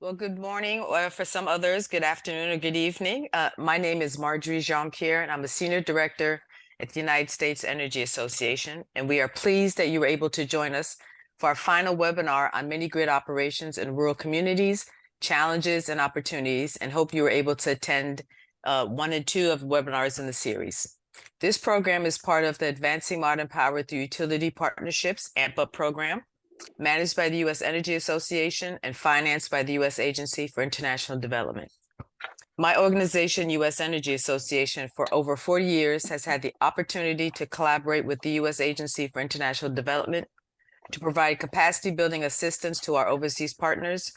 Well, good morning, or for some others, good afternoon or good evening. My name is Marjorie Jean-Pierre, and I'm a Senior Director at the United States Energy Association, and we are pleased that you were able to join us for our final webinar on mini-grid operations in rural communities, challenges and opportunities, and hope you were able to attend 1 and 2 of the webinars in the series. This program is part of the Advancing Modern Power Through Utility Partnerships, AmpUp program, managed by the U.S. Energy Association and financed by the U.S. Agency for International Development. My organization, U.S. Energy Association, for over 40 years has had the opportunity to collaborate with the U.S. Agency for International Development to provide capacity building assistance to our overseas partners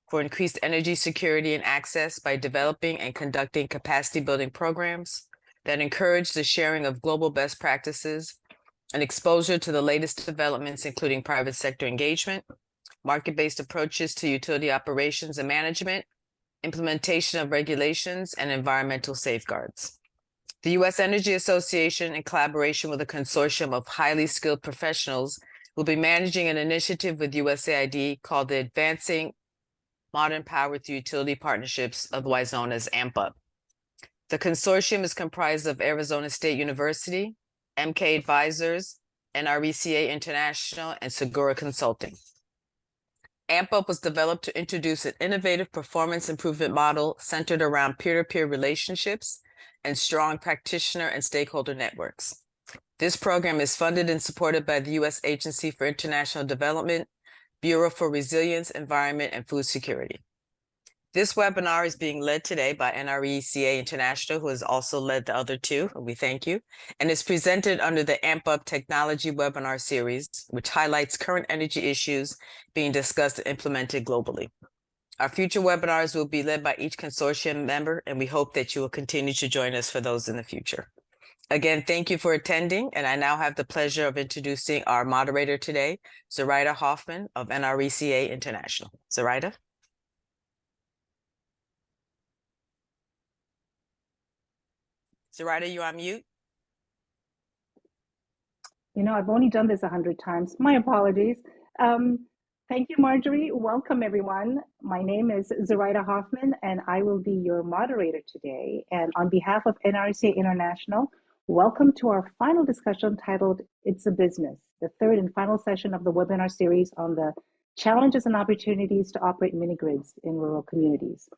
for increased energy security and access by developing and conducting capacity building programs that encourage the sharing of global best practices and exposure to the latest developments, including private sector engagement, market-based approaches to utility operations and management, implementation of regulations, and environmental safeguards. The U.S. Energy Association, in collaboration with a consortium of highly skilled professionals, will be managing an initiative with USAID called the Advancing Modern Power Through Utility Partnerships, otherwise known as AmpUp. The consortium is comprised of Arizona State University, MK Advisors, NRECA International, and Segura Consulting. AmpUp was developed to introduce an innovative performance improvement model centered around peer-to-peer relationships and strong practitioner and stakeholder networks. This program is funded and supported by the U.S. Agency for International Development, Bureau for Resilience, Environment, and Food Security. This webinar is being led today by NRECA International, who has also led the other two, and we thank you, and is presented under the AmpUp Technology Webinar Series, which highlights current energy issues being discussed and implemented globally. Our future webinars will be led by each consortium member, and we hope that you will continue to join us for those in the future. Again, thank you for attending, and I now have the pleasure of introducing our moderator today, Zoraida Hoffman of NRECA International. Zoraida? Zoraida, you're on mute. You know, I've only done this 100 times. My apologies. Thank you, Marjorie. Welcome, everyone. My name is Zoraida Hoffman, and I will be your moderator today. And on behalf of NRECA International, welcome to our final discussion titled It's a Business, the third and final session of the webinar series on the challenges and opportunities to operate mini-grids in rural communities.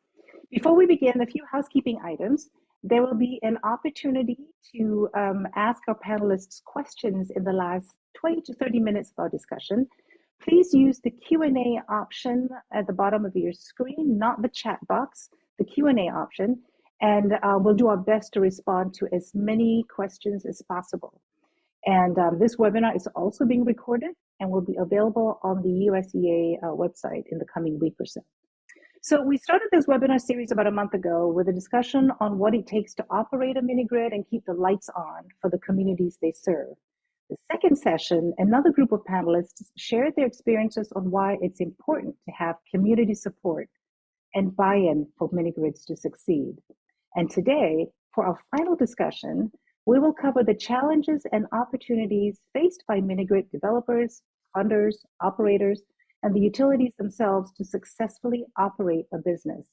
Before we begin, a few housekeeping items. There will be an opportunity to ask our panelists questions in the last 20 to 30 minutes of our discussion. Please use the Q&A option at the bottom of your screen, not the chat box, the Q&A option, and we'll do our best to respond to as many questions as possible. And this webinar is also being recorded and will be available on the USEA website in the coming week or so. So we started this webinar series about a month ago with a discussion on what it takes to operate a mini-grid and keep the lights on for the communities they serve. The second session, another group of panelists shared their experiences on why it's important to have community support and buy-in for mini-grids to succeed. And today, for our final discussion, we will cover the challenges and opportunities faced by mini-grid developers, funders, operators, and the utilities themselves to successfully operate a business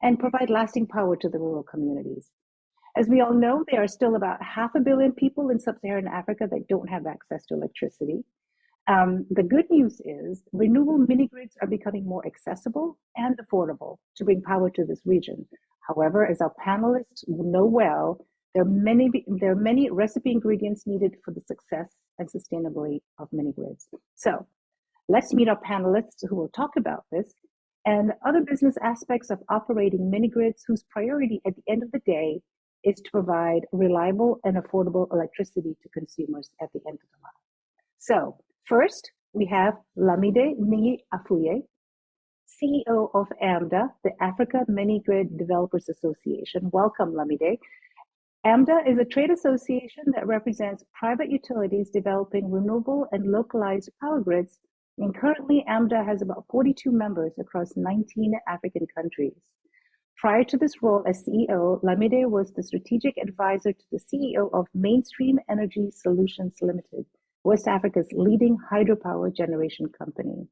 and provide lasting power to the rural communities. As we all know, there are still about 500 million people in sub-Saharan Africa that don't have access to electricity. The good news is renewable mini-grids are becoming more accessible and affordable to bring power to this region. However, as our panelists know well, there are many recipe ingredients needed for the success and sustainability of mini-grids. So let's meet our panelists who will talk about this and other business aspects of operating mini-grids whose priority at the end of the day is to provide reliable and affordable electricity to consumers at the end of the line. So first, we have Lamide Nyi Afuye, CEO of AMDA, the Africa Mini-Grid Developers Association. Welcome, Lamide. AMDA is a trade association that represents private utilities developing renewable and localized power grids. And currently, AMDA has about 42 members across 19 African countries. Prior to this role as CEO, Lamide was the strategic advisor to the CEO of Mainstream Energy Solutions Limited, West Africa's leading hydropower generation company.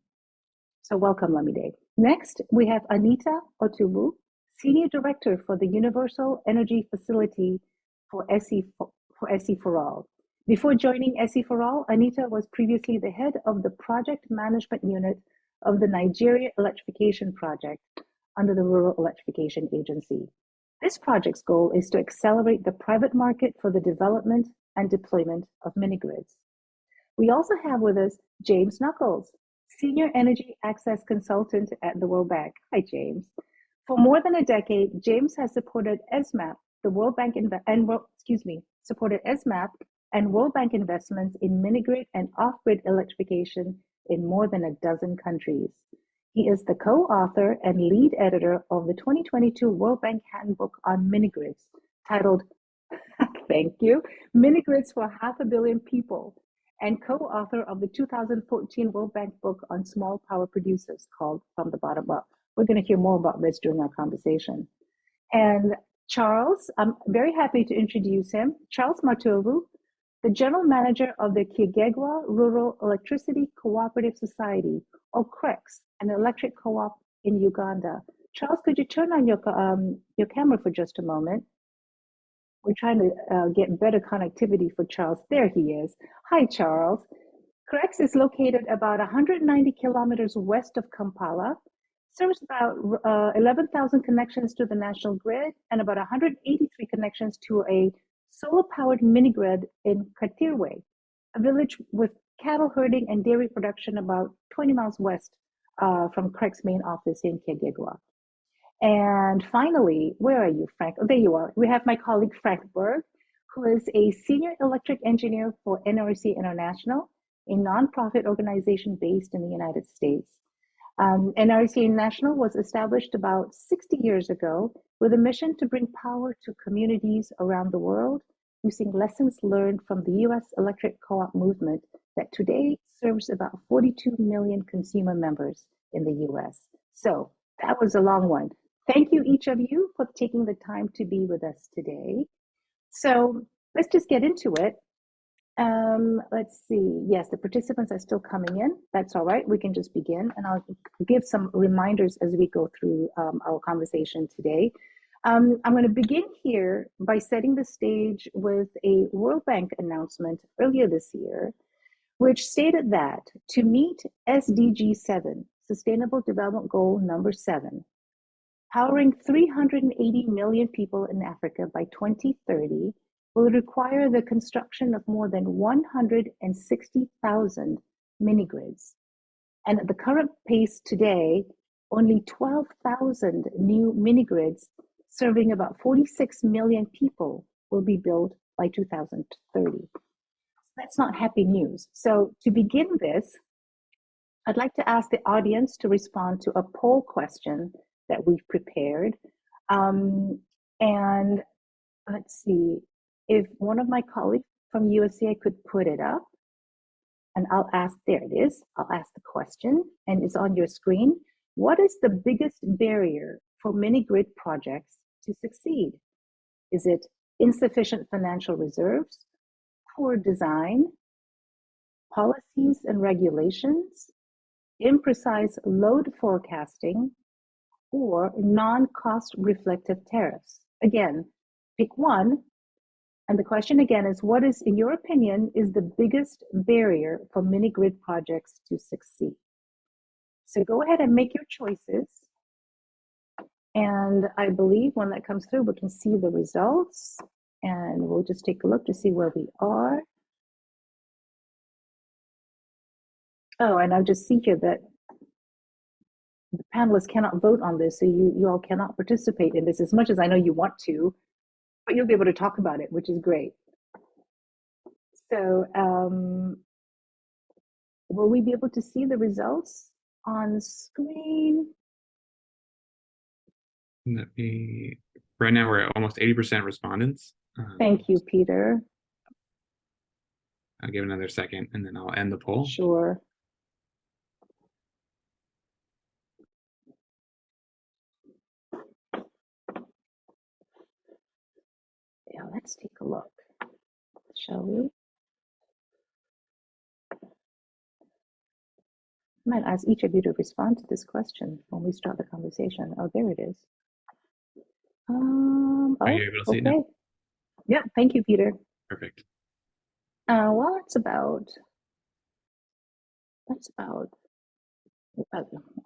So welcome, Lamide. Next, we have Anita Otubu, Senior Director for the Universal Energy Facility for SE for All. Before joining SE for All, Anita was previously the head of the Project Management Unit of the Nigeria Electrification Project under the Rural Electrification Agency. This project's goal is to accelerate the private market for the development and deployment of mini-grids. We also have with us James Knuckles, Senior Energy Access Consultant at the World Bank. Hi, James. For more than a decade, James has supported ESMAP, the World Bank supported ESMAP and World Bank investments in mini-grid and off-grid electrification in more than a dozen countries. He is the co-author and lead editor of the 2022 World Bank Handbook on Mini-Grids, titled, thank you, Mini-Grids for Half a Billion People, and co-author of the 2014 World Bank book on small power producers called From the Bottom Up. We're going to hear more about this during our conversation. And Charles, I'm very happy to introduce him, Charles Matovu, the General Manager of the Kigegwa Rural Electricity Cooperative Society, or CREX, an electric co-op in Uganda. Charles, could you turn on your camera for just a moment? We're trying to get better connectivity for Charles. There he is. Hi, Charles. CREX is located about 190 kilometers west of Kampala, serves about 11,000 connections to the national grid and about 183 connections to a solar-powered mini-grid in Katirwe, a village with cattle herding and dairy production about 20 miles west from CREX's main office in Kigegwa. And finally, where are you, Frank? Oh, there you are. We have my colleague, Frank Berg, who is a senior electric engineer for NRECA International, a nonprofit organization based in the United States. NRECA International was established about 60 years ago with a mission to bring power to communities around the world using lessons learned from the US electric co-op movement that today serves about 42 million consumer members in the US. So that was a long one. Thank you, each of you, for taking the time to be with us today. So let's just get into it. Let's see. Yes, the participants are still coming in. That's all right. We can just begin, and I'll give some reminders as we go through our conversation today. I'm going to begin here by setting the stage with a World Bank announcement earlier this year, which stated that to meet SDG 7, Sustainable Development Goal number 7, powering 380 million people in Africa by 2030 will require the construction of more than 160,000 mini-grids. And at the current pace today, only 12,000 new mini-grids serving about 46 million people will be built by 2030. That's not happy news. So to begin this, I'd like to ask the audience to respond to a poll question that we've prepared. And let's see, if one of my colleagues from USA could put it up, and I'll ask, there it is, I'll ask the question, and it's on your screen. What is the biggest barrier for mini-grid projects to succeed? Is it insufficient financial reserves, poor design, policies and regulations, imprecise load forecasting, or non-cost reflective tariffs? Again, pick one. And the question again is, what is, in your opinion, is the biggest barrier for mini-grid projects to succeed? So go ahead and make your choices. And I believe when that comes through, we can see the results. And we'll just take a look to see where we are. Oh, and I just see here that the panelists cannot vote on this, so you all cannot participate in this as much as I know you want to, but you'll be able to talk about it, which is great. So will we be able to see the results on screen? Right now we're at almost 80% respondents. Thank you, Peter. I'll give another second and then I'll end the poll. Sure. Yeah, let's take a look, shall we? I might ask each of you to respond to this question when we start the conversation. Oh, there it is. Are you able to see it now? Okay. Yeah, thank you, Peter. Perfect. Well,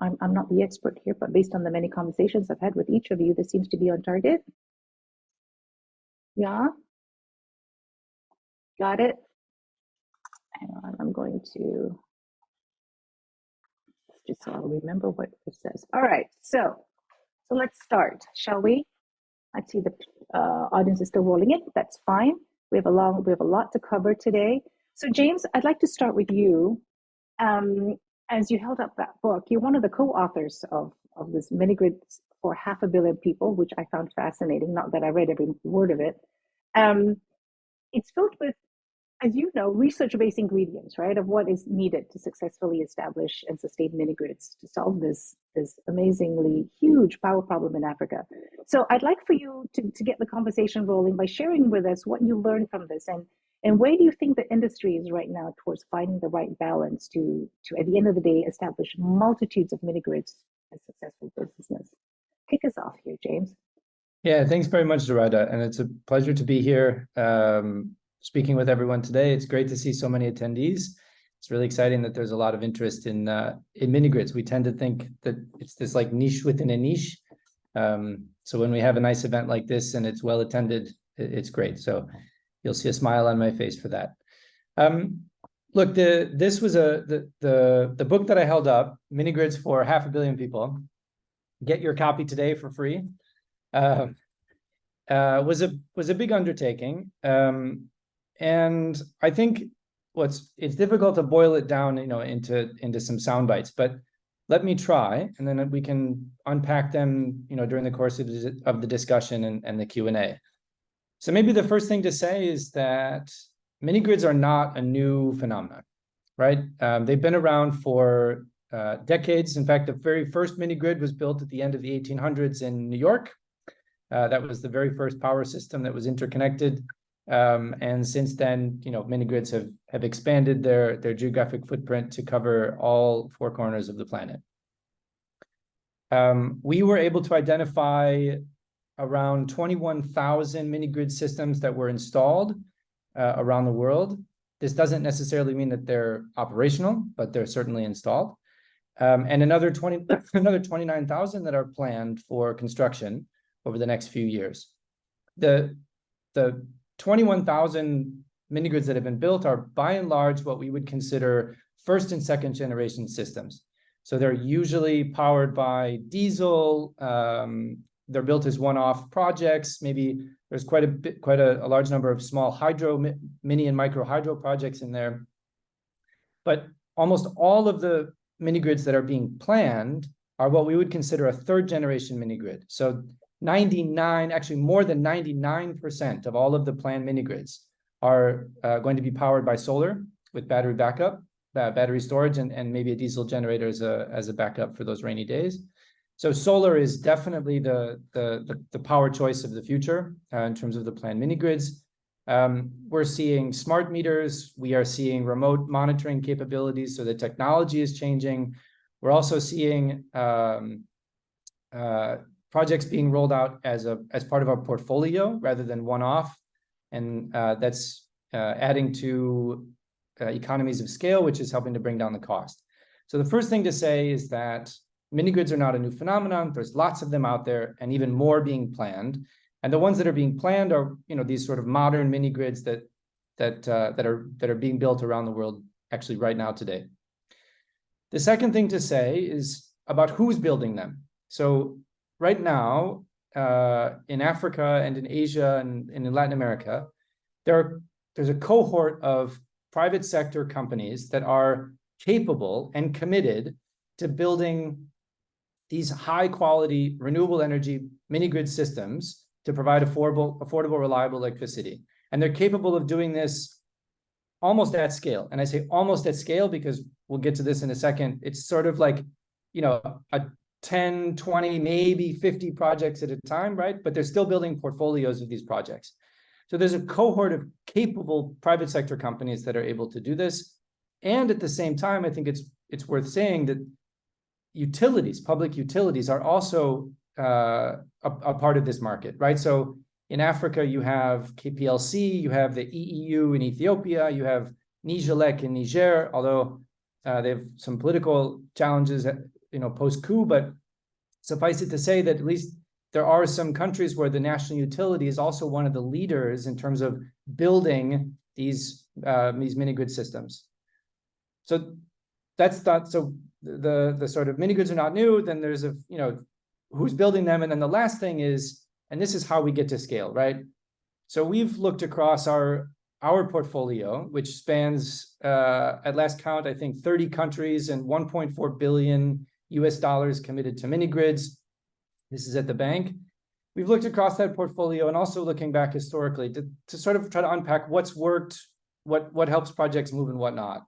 I'm not the expert here, but based on the many conversations I've had with each of you, this seems to be on target. Yeah, got it. Hang on, I'm going to, just so I'll remember what it says. All right, so let's start, shall we? I see the audience is still rolling in. That's fine. We have a lot to cover today. So James, I'd like to start with you. As you held up that book, you're one of the co-authors of this mini grids for 500 million people, which I found fascinating. Not that I read every word of it. It's filled with, as you know, research-based ingredients, right, of what is needed to successfully establish and sustain mini grids to solve this amazingly huge power problem in Africa. So I'd like for you to get the conversation rolling by sharing with us what you learned from this, and where do you think the industry is right now towards finding the right balance to at the end of the day, establish multitudes of mini grids as successful businesses? Kick us off here, James. Yeah, thanks very much, Zoraida, and it's a pleasure to be here speaking with everyone today. It's great to see so many attendees. It's really exciting that there's a lot of interest in mini grids. We tend to think that it's this like niche within a niche. So when we have a nice event like this and it's well attended, it's great. So you'll see a smile on my face for that. Look, this was the book that I held up, Mini Grids for 500 million people. Get your copy today for free. Was a big undertaking, and I think it's difficult to boil it down, into some sound bites. But let me try, and then we can unpack them, during the course of the discussion and the Q&A. So maybe the first thing to say is that mini grids are not a new phenomenon, right? They've been around for decades. In fact, the very first mini grid was built at the end of the 1800s in New York. That was the very first power system that was interconnected. And since then, mini grids have expanded their geographic footprint to cover all four corners of the planet. We were able to identify around 21,000 mini grid systems that were installed around the world. This doesn't necessarily mean that they're operational, but they're certainly installed. And another 29,000 that are planned for construction over the next few years. The 21,000 mini grids that have been built are by and large what we would consider first and second generation systems. So they're usually powered by diesel. They're built as one-off projects. Maybe there's quite a large number of small hydro, mini and micro hydro projects in there. But almost all of the mini grids that are being planned are what we would consider a third generation mini grid. So actually more than 99% of all of the planned mini grids are going to be powered by solar with battery backup, battery storage, and maybe a diesel generator as a backup for those rainy days. So solar is definitely the power choice of the future in terms of the planned mini grids. We're seeing smart meters. We are seeing remote monitoring capabilities. So the technology is changing. We're also seeing projects being rolled out as part of our portfolio rather than one-off, and that's adding to economies of scale, which is helping to bring down the cost. So the first thing to say is that mini grids are not a new phenomenon. There's lots of them out there, and even more being planned. And the ones that are being planned are, these sort of modern mini grids that are being built around the world actually right now today. The second thing to say is about who's building them. So right now, in Africa and in Asia and in Latin America, there's a cohort of private sector companies that are capable and committed to building these high quality renewable energy mini grid systems to provide affordable, reliable electricity. And they're capable of doing this almost at scale. And I say almost at scale because we'll get to this in a second. It's sort of like, a 10, 20, maybe 50 projects at a time, right? But they're still building portfolios of these projects. So there's a cohort of capable private sector companies that are able to do this. And at the same time, I think it's worth saying that utilities, public utilities, are also a part of this market, right? So in Africa, you have KPLC, you have the EEU in Ethiopia, you have Nigelec in Niger, although they have some political challenges, post-coup, but suffice it to say that at least there are some countries where the national utility is also one of the leaders in terms of building these mini grid systems. So that's not, so the sort of mini grids are not new. Then there's who's building them, and then the last thing is, and this is how we get to scale, right? So we've looked across our portfolio, which spans at last count, I think 30 countries and $1.4 billion committed to mini grids. This is at the bank. We've looked across that portfolio and also looking back historically to sort of try to unpack what's worked, what helps projects move and whatnot.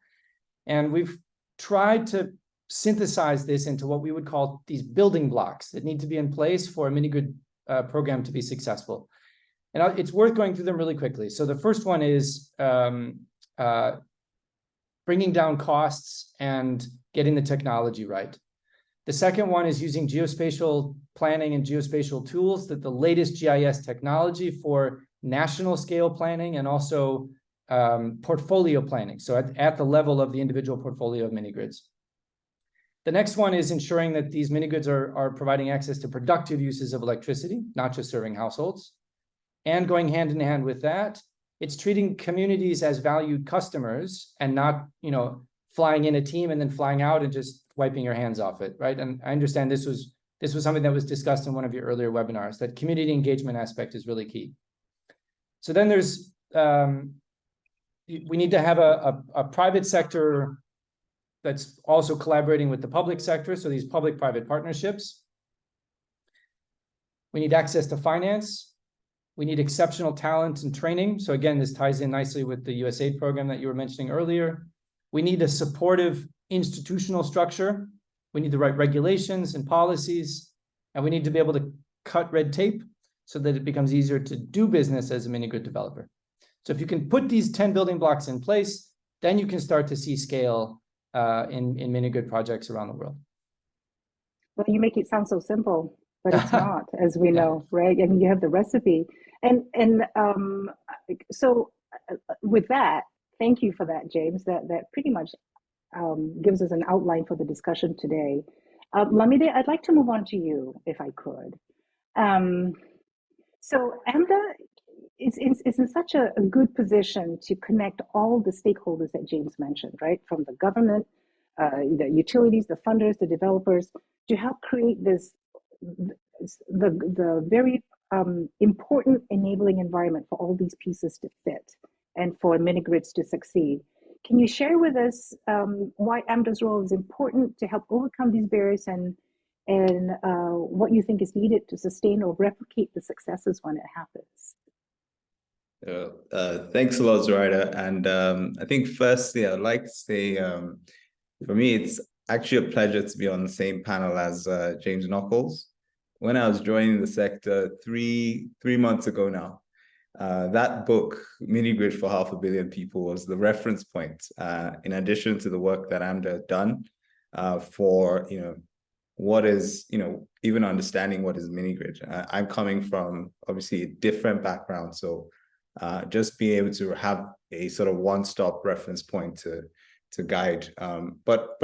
And we've tried to synthesize this into what we would call these building blocks that need to be in place for a mini grid program to be successful. And it's worth going through them really quickly. So the first one is bringing down costs and getting the technology right. The second one is using geospatial planning and geospatial tools, that the latest GIS technology for national scale planning and also portfolio planning. So at the level of the individual portfolio of mini grids. The next one is ensuring that these mini grids are providing access to productive uses of electricity, not just serving households. And going hand in hand with that, it's treating communities as valued customers and not, flying in a team and then flying out and just wiping your hands off it, right? And I understand this was something that was discussed in one of your earlier webinars, that community engagement aspect is really key. So then there's, we need to have a private sector that's also collaborating with the public sector. So these public-private partnerships. We need access to finance. We need exceptional talent and training. So again, this ties in nicely with the USAID program that you were mentioning earlier. We need a supportive institutional structure. We need the right regulations and policies, and we need to be able to cut red tape so that it becomes easier to do business as a mini grid developer. So if you can put these 10 building blocks in place, then you can start to see scale in mini grid projects around the world. Well, you make it sound so simple, but it's not, as we know, right? I mean, you have the recipe. So with that, thank you for that, James. That pretty much gives us an outline for the discussion today. Lamide, I'd like to move on to you, if I could. So AMDA is in such a good position to connect all the stakeholders that James mentioned, right? From the government, the utilities, the funders, the developers, to help create this, the very important enabling environment for all these pieces to fit and for mini grids to succeed. Can you share with us why AMDA's role is important to help overcome these barriers and what you think is needed to sustain or replicate the successes when it happens? Thanks a lot, Zoraida. And I think firstly, I'd like to say, for me, it's actually a pleasure to be on the same panel as James Knuckles. When I was joining the sector three months ago now, that book, Mini Grid for 500 million People, was the reference point, in addition to the work that AMDA had done for, what is, even understanding what is mini grid. I'm coming from obviously a different background, so just being able to have a sort of one-stop reference point to guide. But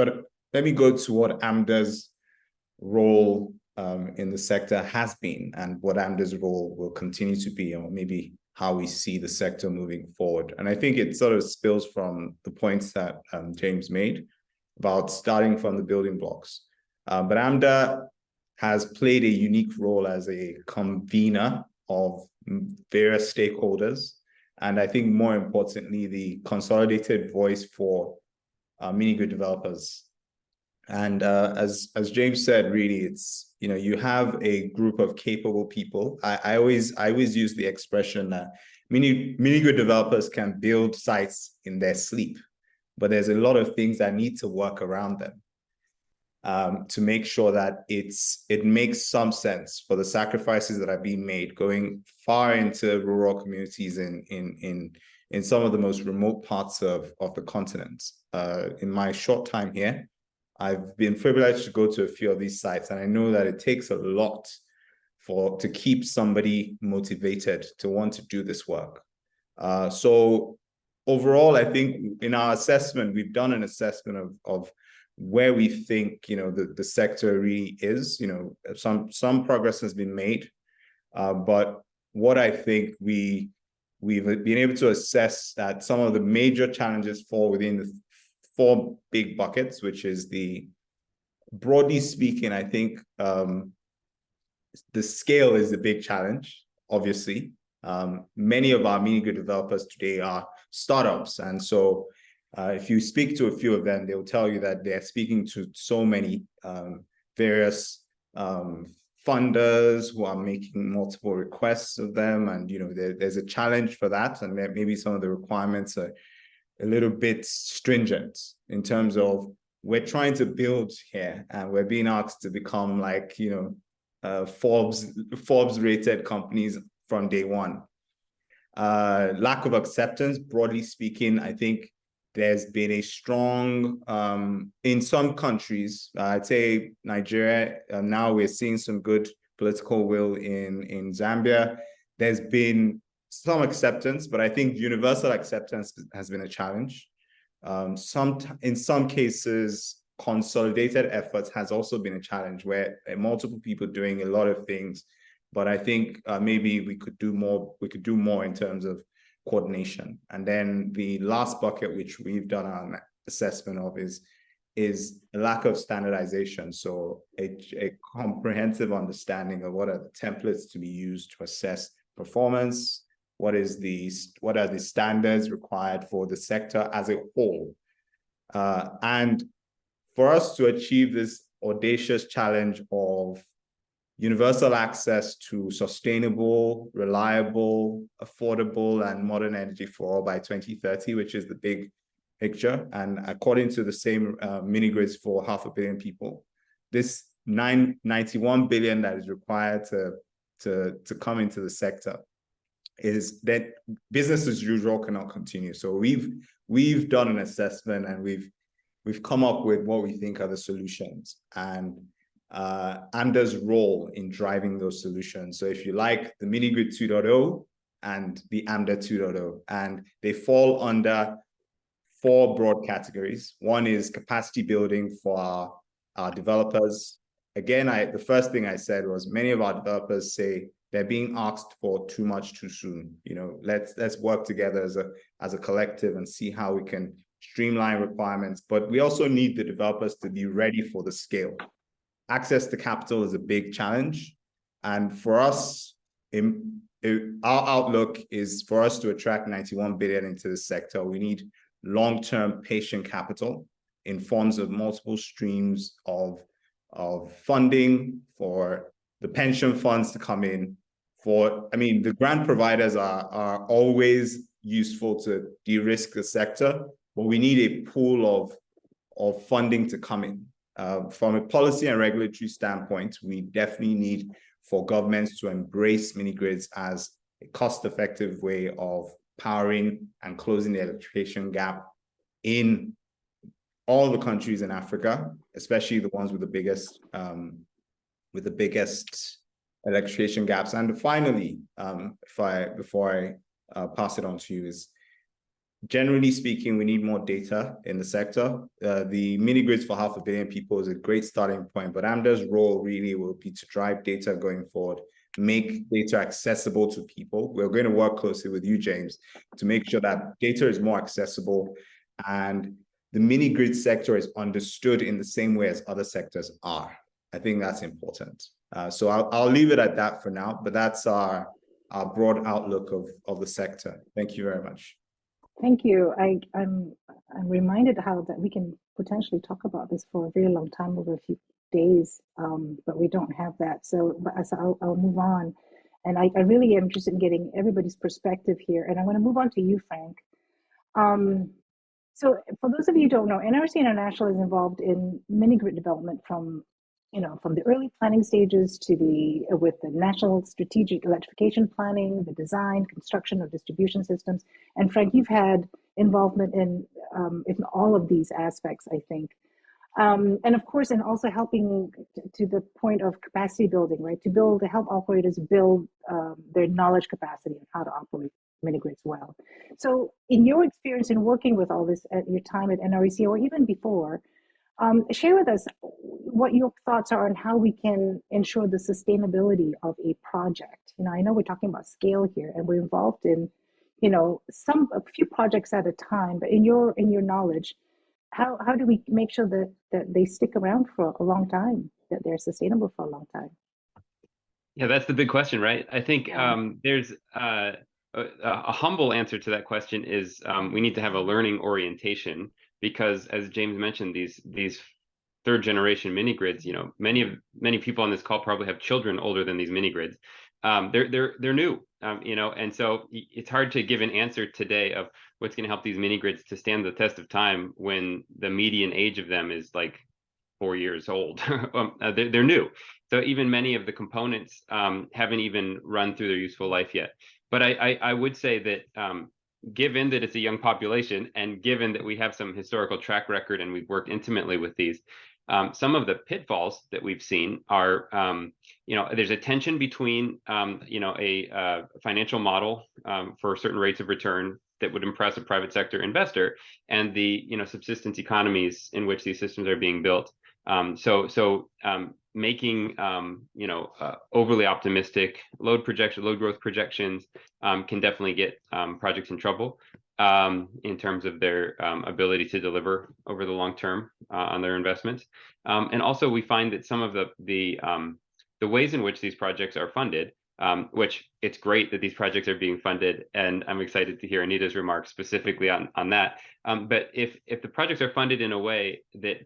let me go to what AMDA's role in the sector has been and what AMDA's role will continue to be, or maybe how we see the sector moving forward. And I think it sort of spills from the points that James made about starting from the building blocks. But AMDA has played a unique role as a convener of various stakeholders. And I think more importantly, the consolidated voice for mini grid developers. And as James said, really, it's, you have a group of capable people. I always use the expression that mini grid developers can build sites in their sleep, but there's a lot of things that need to work around them to make sure that it makes some sense for the sacrifices that are being made, going far into rural communities in in some of the most remote parts of the continent. In my short time here, I've been privileged to go to a few of these sites, and I know that it takes a lot to keep somebody motivated to want to do this work. So overall, I think in our assessment, we've done an assessment of where we think, the sector really is. Some progress has been made, but what I think we've been able to assess that some of the major challenges fall within the 4 big buckets, which is broadly speaking, I think the scale is the big challenge, obviously. Many of our mini grid developers today are startups. And so if you speak to a few of them, they'll tell you that they're speaking to so many various funders who are making multiple requests of them. And, there's a challenge for that. And maybe some of the requirements are a little bit stringent in terms of we're trying to build here and we're being asked to become like, Forbes rated companies from day one. Lack of acceptance, broadly speaking, I think there's been a strong, in some countries, I'd say Nigeria, now we're seeing some good political will in Zambia. There's been some acceptance, but I think universal acceptance has been a challenge. In some cases, consolidated efforts has also been a challenge where multiple people doing a lot of things, but I think maybe we could do more. We could do more in terms of coordination. And then the last bucket, which we've done an assessment of, is a lack of standardization. So a comprehensive understanding of what are the templates to be used to assess performance. What are the standards required for the sector as a whole? And for us to achieve this audacious challenge of universal access to sustainable, reliable, affordable, and modern energy for all by 2030, which is the big picture. And according to the same mini grids for 500 million people, this 91 billion that is required to come into the sector is that business as usual cannot continue. So we've done an assessment and we've come up with what we think are the solutions and AMDA's role in driving those solutions. So if you like, the mini grid 2.0 and the AMDA 2.0, and they fall under 4 broad categories. One is capacity building for our developers. Again, the first thing I said was many of our developers say they're being asked for too much too soon. Let's work together as a collective and see how we can streamline requirements. But we also need the developers to be ready for the scale. Access to capital is a big challenge. And for us, our outlook is for us to attract 91 billion into the sector. We need long-term patient capital in forms of multiple streams of funding for the pension funds to come in. The grant providers are always useful to de-risk the sector, but we need a pool of funding to come in. From a policy and regulatory standpoint, we definitely need for governments to embrace mini grids as a cost-effective way of powering and closing the electrification gap in all the countries in Africa, especially the ones with the biggest electrification gaps. And finally, before I pass it on to you, is generally speaking, we need more data in the sector. The mini grids for 500 million people is a great starting point, but AMDA's role really will be to drive data going forward, make data accessible to people. We're going to work closely with you, James, to make sure that data is more accessible and the mini grid sector is understood in the same way as other sectors are. I think that's important. So I'll leave it at that for now, but that's our broad outlook of the sector. Thank you very much. Thank you. I'm reminded how that we can potentially talk about this for a very long time, over a few days, but we don't have that. So I'll move on. And I really am interested in getting everybody's perspective here. And I want to move on to you, Frank. So for those of you who don't know, NRECA International is involved in mini grid development from from the early planning stages to with the national strategic electrification planning, the design, construction of distribution systems. And Frank, you've had involvement in all of these aspects, I think. And of course, and also helping to the point of capacity building, right? To help operators build their knowledge capacity on how to operate mini grids well. So in your experience in working with all this at your time at NREC or even before, share with us what your thoughts are on how we can ensure the sustainability of a project. I know we're talking about scale here, and we're involved in, a few projects at a time. But in your knowledge, how do we make sure that they stick around for a long time, that they're sustainable for a long time? Yeah, that's the big question, right? I think there's a humble answer to that question is we need to have a learning orientation, because as James mentioned, these third generation mini grids, many people on this call probably have children older than these mini grids. They're new, and so it's hard to give an answer today of what's going to help these mini grids to stand the test of time when the median age of them is like 4 years old. They're new. So even many of the components haven't even run through their useful life yet. But I would say that given that it's a young population, and given that we have some historical track record and we've worked intimately with these, some of the pitfalls that we've seen are, there's a tension between, a financial model for certain rates of return that would impress a private sector investor, and the subsistence economies in which these systems are being built. Making overly optimistic load growth projections can definitely get projects in trouble in terms of their ability to deliver over the long term on their investments. And also, we find that some of the ways in which these projects are funded, which it's great that these projects are being funded, and I'm excited to hear Anita's remarks specifically on that. But if the projects are funded in a way that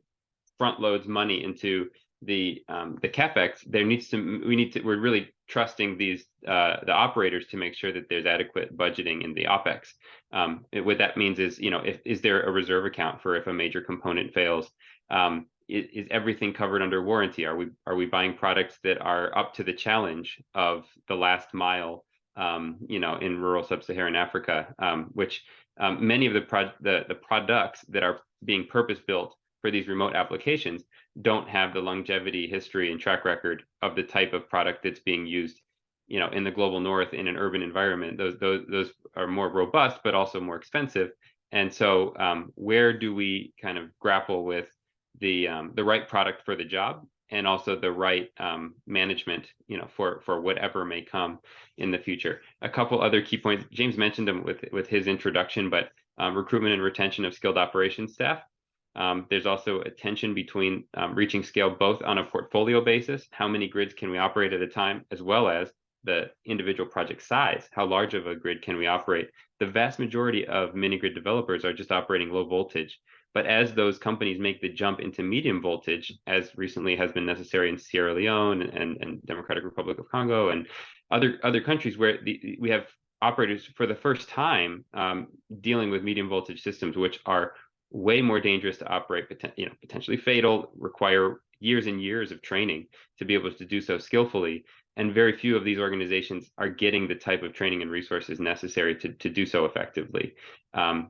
front loads money into the capex, we're really trusting the operators to make sure that there's adequate budgeting in the opex. What that means is, is there a reserve account for if a major component fails? Is everything covered under warranty? Are we buying products that are up to the challenge of the last mile? In rural sub-Saharan Africa, which many of the products that are being purpose-built for these remote applications don't have the longevity, history, and track record of the type of product that's being used, in the global north in an urban environment. Those are more robust, but also more expensive. And so, where do we kind of grapple with the right product for the job, and also the right management, for whatever may come in the future? A couple other key points. James mentioned them with his introduction, but recruitment and retention of skilled operations staff. There's also a tension between reaching scale both on a portfolio basis, how many grids can we operate at a time, as well as the individual project size, how large of a grid can we operate. The vast majority of mini grid developers are just operating low voltage, but as those companies make the jump into medium voltage, as recently has been necessary in Sierra Leone and Democratic Republic of Congo and other countries where we have operators for the first time dealing with medium voltage systems, which are way more dangerous to operate, potentially fatal, require years and years of training to be able to do so skillfully. And very few of these organizations are getting the type of training and resources necessary to do so effectively,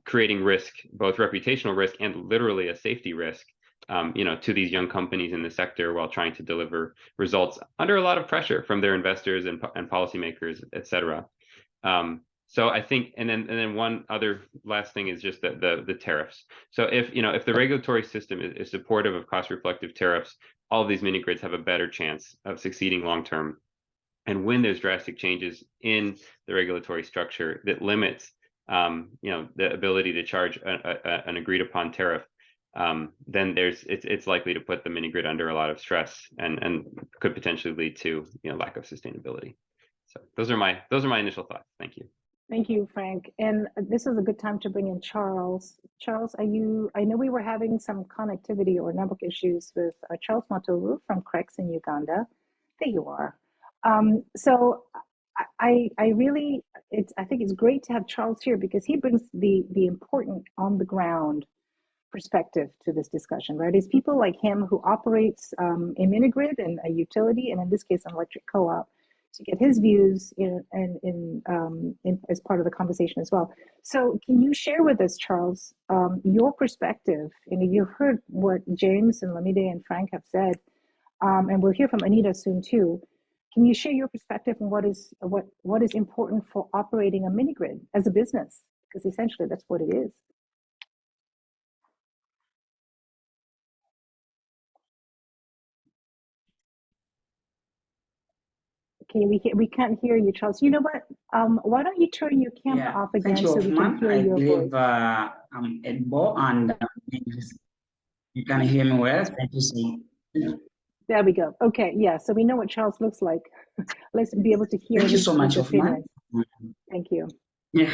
creating risk, both reputational risk and literally a safety risk, to these young companies in the sector while trying to deliver results under a lot of pressure from their investors and policymakers, et cetera. So I think, and then one other last thing is just the tariffs. So if the regulatory system is supportive of cost reflective tariffs, all of these mini grids have a better chance of succeeding long term. And when there's drastic changes in the regulatory structure that limits, the ability to charge an agreed upon tariff, then it's likely to put the mini grid under a lot of stress and could potentially lead to lack of sustainability. So those are my initial thoughts. Thank you. Thank you, Frank. And this is a good time to bring in Charles. Charles, I know we were having some connectivity or network issues with Charles Matoru from CREX in Uganda. There you are. So I think it's great to have Charles here because he brings the important on the ground perspective to this discussion, right? It's people like him who operates a mini-grid and a utility, and in this case, an electric co-op, to get his views as part of the conversation as well. So can you share with us, Charles, your perspective? And you've heard what James and Lamide and Frank have said, and we'll hear from Anita soon too. Can you share your perspective on what is important for operating a mini grid as a business? Because essentially that's what it is. Okay, we can't hear you, Charles. You know what? Why don't you turn your camera off again so we can hear your voice? I'm Edbo, and you can hear me well. Thank you so much. There we go. Okay, yeah. So we know what Charles looks like. Let's be able to hear. Thank you so much, Hoffman. Thank you. Yeah,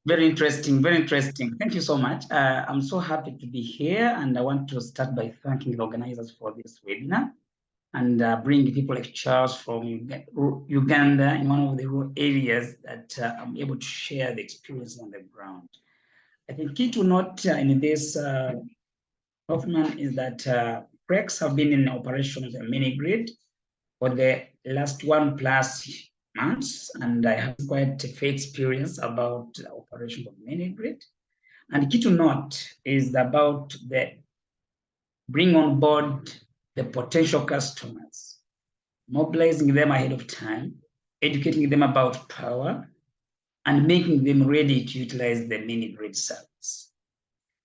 very interesting. Very interesting. Thank you so much. I'm so happy to be here, and I want to start by thanking the organizers for this webinar and bring people like Charles from Uganda in one of the rural areas that I'm able to share the experience on the ground. I think key to note in this, Hoffman, is that RECs have been in operation as a mini grid for the last 1+ months, and I have quite a fair experience about the operation of mini grid. And key to note is about the bring on board the potential customers, mobilizing them ahead of time, educating them about power, and making them ready to utilize the mini grid service.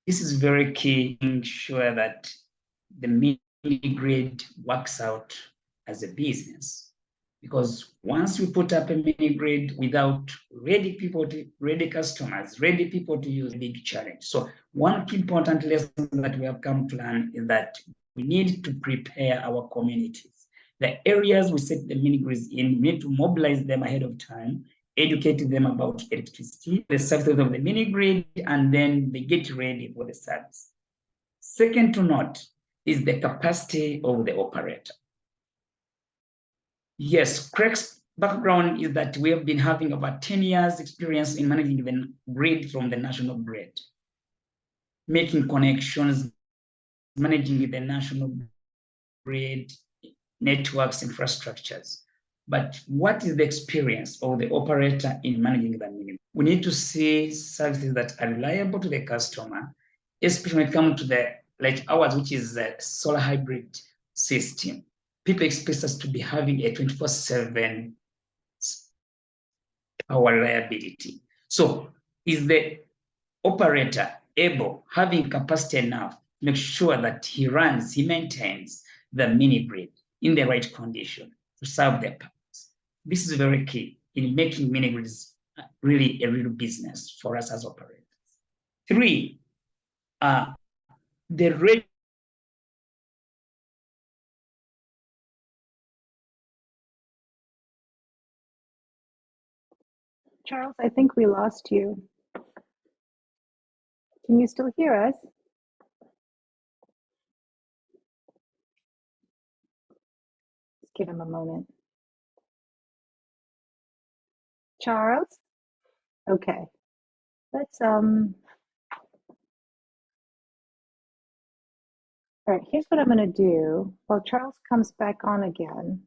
This is very key, making sure that the mini grid works out as a business. Because once we put up a mini grid without ready customers, ready people to use, a big challenge. So one key important lesson that we have come to learn is that we need to prepare our communities. The areas we set the mini grids in, we need to mobilize them ahead of time, educate them about electricity, the services of the mini grid, and then they get ready for the service. Second to note is the capacity of the operator. Yes, Craig's background is that we have been having about 10 years experience in managing the grid from the national grid, making connections, managing the national grid, networks, infrastructures. But what is the experience of the operator in managing the mini? We need to see services that are reliable to the customer, especially when it comes to the, like ours, which is a solar hybrid system. People expect us to be having a 24/7 power reliability. So is the operator able, having capacity enough, to make sure that he maintains the mini grid in the right condition to serve their purpose? This is very key in making mini grids really a real business for us as operators. 3, the rate. Charles, I think we lost you. Can you still hear us? Let's give him a moment. Charles? Okay. Let's all right, here's what I'm going to do. While Charles comes back on again,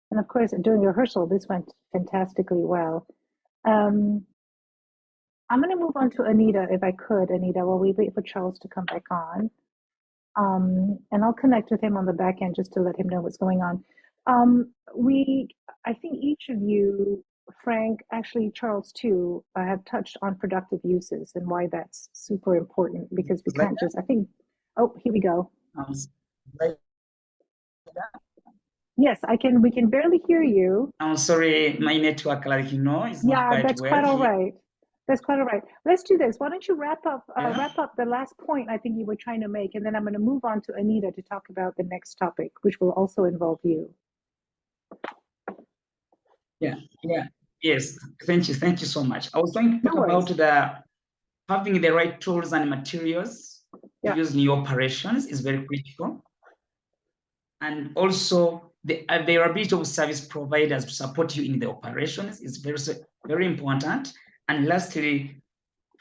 and of course, during rehearsal, this went fantastically well. I'm going to move on to Anita, if I could, Anita, while we wait for Charles to come back on. And I'll connect with him on the back end just to let him know what's going on. I think each of you, Frank, actually Charles too, have touched on productive uses and why that's super important, because we can't just, I think, oh, here we go. Yes, we can barely hear you. I'm sorry, my network, like is not quite that's well. Quite all right. That's quite all right. Let's do this. Why don't you wrap up the last point I think you were trying to make, and then I'm going to move on to Anita to talk about the next topic, which will also involve you. Yes. Thank you so much. I was going to talk about having the right tools and materials to use in your operations is very critical, and also the availability of service providers to support you in the operations is very important. And lastly,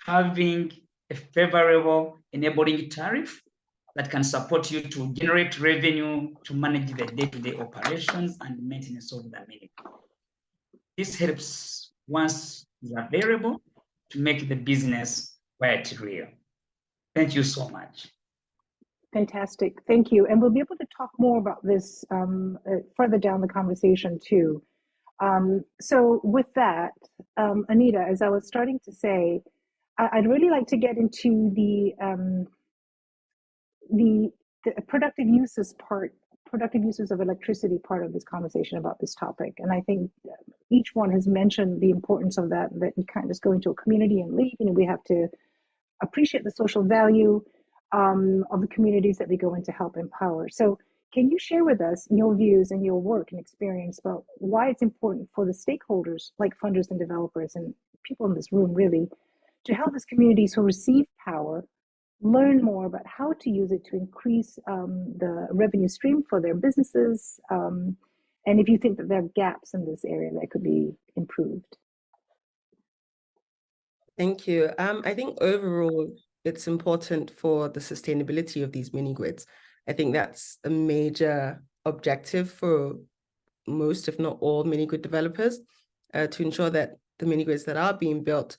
having a favorable enabling tariff that can support you to generate revenue, to manage the day-to-day operations and maintenance of the mini. This helps once it's available to make the business quite real. Thank you so much. Fantastic, thank you. And we'll be able to talk more about this further down the conversation too. So with that, Anita, as I was starting to say, I'd really like to get into the productive uses of electricity part of this conversation about this topic. And I think each one has mentioned the importance of that you can't just go into a community and leave. You know, we have to appreciate the social value of the communities that we go in to help empower. So can you share with us your views and your work and experience about why it's important for the stakeholders like funders and developers and people in this room really to help these communities who receive power learn more about how to use it to increase the revenue stream for their businesses, and if you think that there are gaps in this area that could be improved? Thank you. I think overall, it's important for the sustainability of these mini grids. I think that's a major objective for most, if not all, mini grid developers, to ensure that the mini grids that are being built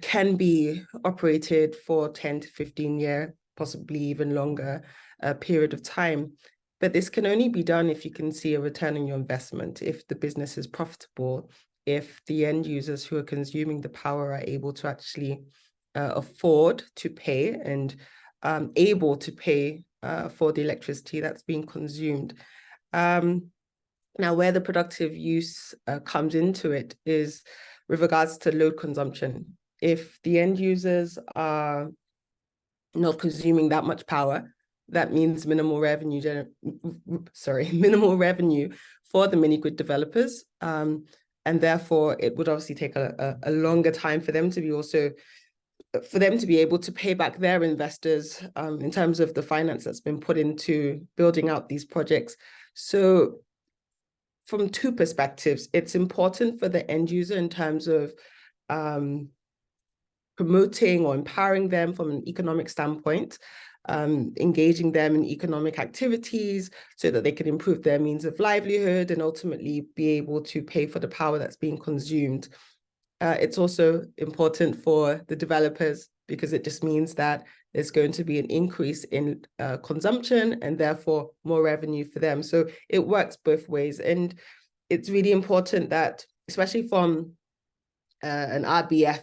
can be operated for 10 to 15 year, possibly even longer period of time. But this can only be done if you can see a return on your investment, if the business is profitable, if the end users who are consuming the power are able to actually afford to pay and able to pay for the electricity that's being consumed. Now, where the productive use comes into it is with regards to load consumption. If the end users are not consuming that much power, that means minimal revenue, minimal revenue for the mini grid developers. And therefore, it would obviously take a longer time for them to be able to pay back their investors in terms of the finance that's been put into building out these projects. So from two perspectives, it's important for the end user in terms of promoting or empowering them from an economic standpoint, engaging them in economic activities so that they can improve their means of livelihood and ultimately be able to pay for the power that's being consumed. It's also important for the developers because it just means that there's going to be an increase in consumption and therefore more revenue for them. So it works both ways. And it's really important that, especially from an RBF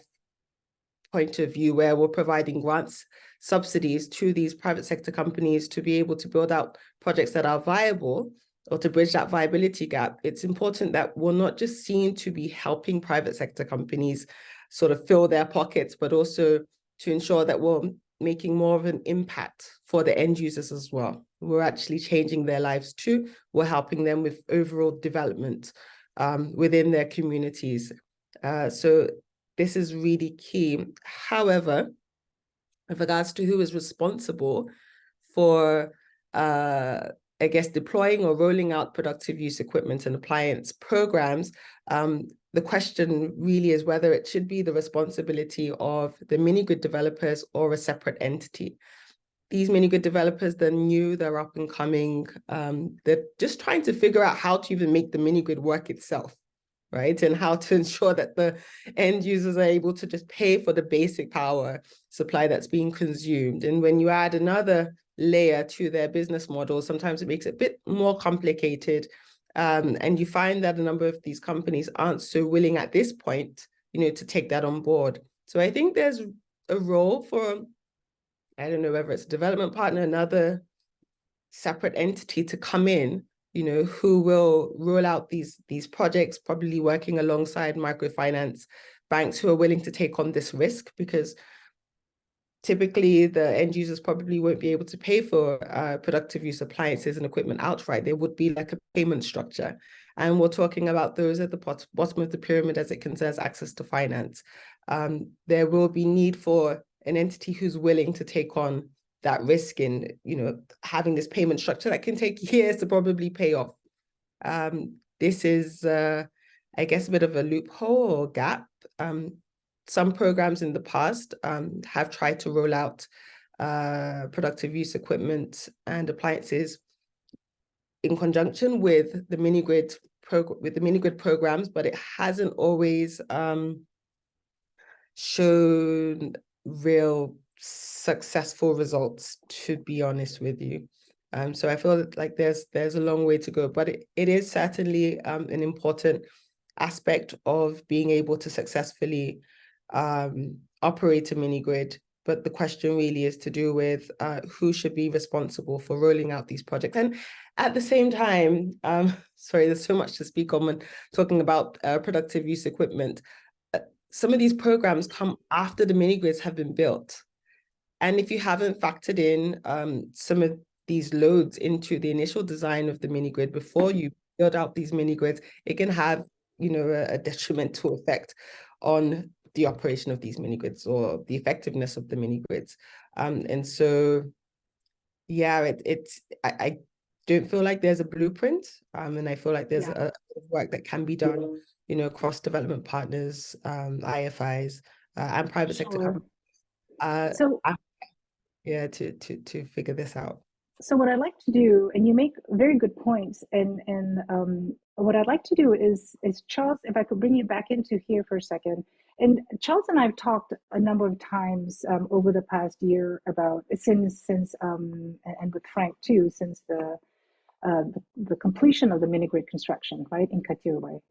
point of view, where we're providing grants, subsidies to these private sector companies to be able to build out projects that are viable or to bridge that viability gap, it's important that we're not just seen to be helping private sector companies sort of fill their pockets, but also to ensure that we're making more of an impact for the end users as well. We're actually changing their lives too. We're helping them with overall development within their communities. So this is really key. However, with regards to who is responsible for, I guess, deploying or rolling out productive use equipment and appliance programs, the question really is whether it should be the responsibility of the mini grid developers or a separate entity. These mini grid developers, they're new, they're up and coming. They're just trying to figure out how to even make the mini grid work itself, right? And how to ensure that the end users are able to just pay for the basic power supply that's being consumed. And when you add another layer to their business model, sometimes it makes it a bit more complicated. And you find that a number of these companies aren't so willing at this point, to take that on board. So I think there's a role for, I don't know whether it's a development partner, another separate entity to come in, who will roll out these projects, probably working alongside microfinance banks who are willing to take on this risk, because typically the end users probably won't be able to pay for productive use appliances and equipment outright. There would be like a payment structure. And we're talking about those at the bottom of the pyramid as it concerns access to finance. There will be need for an entity who's willing to take on that risk in, having this payment structure that can take years to probably pay off. This is, I guess, a bit of a loophole or gap. Some programs in the past have tried to roll out productive use equipment and appliances in conjunction with the mini grid programs, but it hasn't always shown real successful results, to be honest with you. So I feel like there's a long way to go, but it is certainly an important aspect of being able to successfully operate a mini grid. But the question really is to do with who should be responsible for rolling out these projects. And at the same time, sorry, there's so much to speak on when talking about productive use equipment. Some of these programs come after the mini grids have been built. And if you haven't factored in some of these loads into the initial design of the mini grid before you build out these mini grids, it can have, you know, a detrimental effect on the operation of these mini grids or the effectiveness of the mini grids. And so, yeah, I don't feel like there's a blueprint, and I feel like there's a work that can be done, you know, across development partners, IFIs, and private sector companies. To figure this out. So what I'd like to do, and you make very good points, and what I'd like to do is Charles, if I could bring you back into here for a second. And Charles and I have talked a number of times over the past year about since and with Frank too, since the completion of the mini grid construction, right, in Katirwe.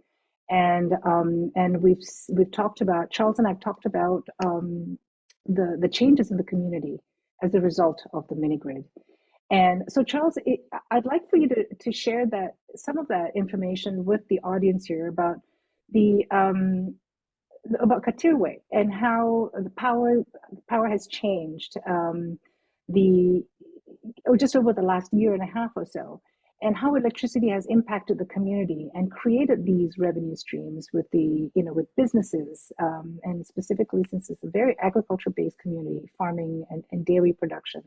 And we've talked about, Charles and I've talked about the changes in the community as a result of the mini grid. And so, Charles, I'd like for you to share some of that information with the audience here about about Katirwe and how the power has changed just over the last year and a half or so, and how electricity has impacted the community and created these revenue streams with with businesses, and specifically since it's a very agriculture-based community, farming and dairy production.